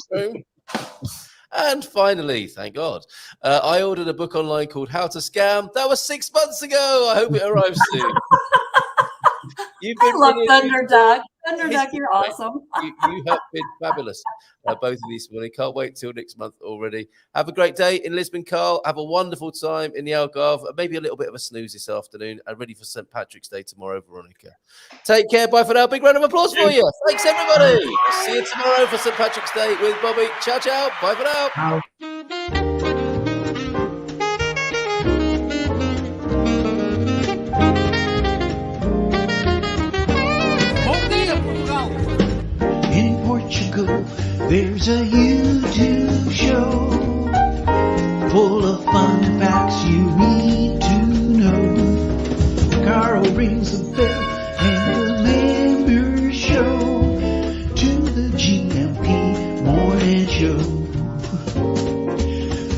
C: syndrome. And finally, thank God, I ordered a book online called How to Scam. That was 6 months ago. I hope it arrives soon.
D: I love Thunderdog. Thunderdog, you're awesome.
C: You have been fabulous, both of these morning. Can't wait till next month already. Have a great day in Lisbon, Carl. Have a wonderful time in the Algarve. Maybe a little bit of a snooze this afternoon. And ready for St. Patrick's Day tomorrow, Veronica. Take care. Bye for now. Big round of applause for you. Thanks, everybody. See you tomorrow for St. Patrick's Day with Bobby. Ciao, ciao. Bye for now.
E: Ciao.
A: In Portugal, there's a YouTube show full of fun facts you need to know. Carl rings the bell and the members show to the GMP morning show.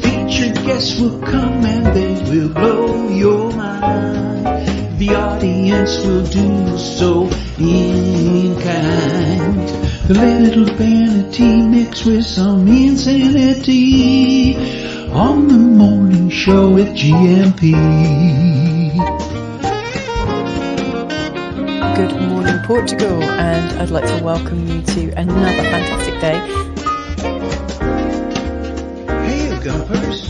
A: Featured guests will come and they will blow your mind. The audience will do so in kind. The little vanity mixed with some insanity on the morning show with GMP.
B: Good morning, Portugal, and I'd like to welcome you to another fantastic day.
A: Hey, Gumpers.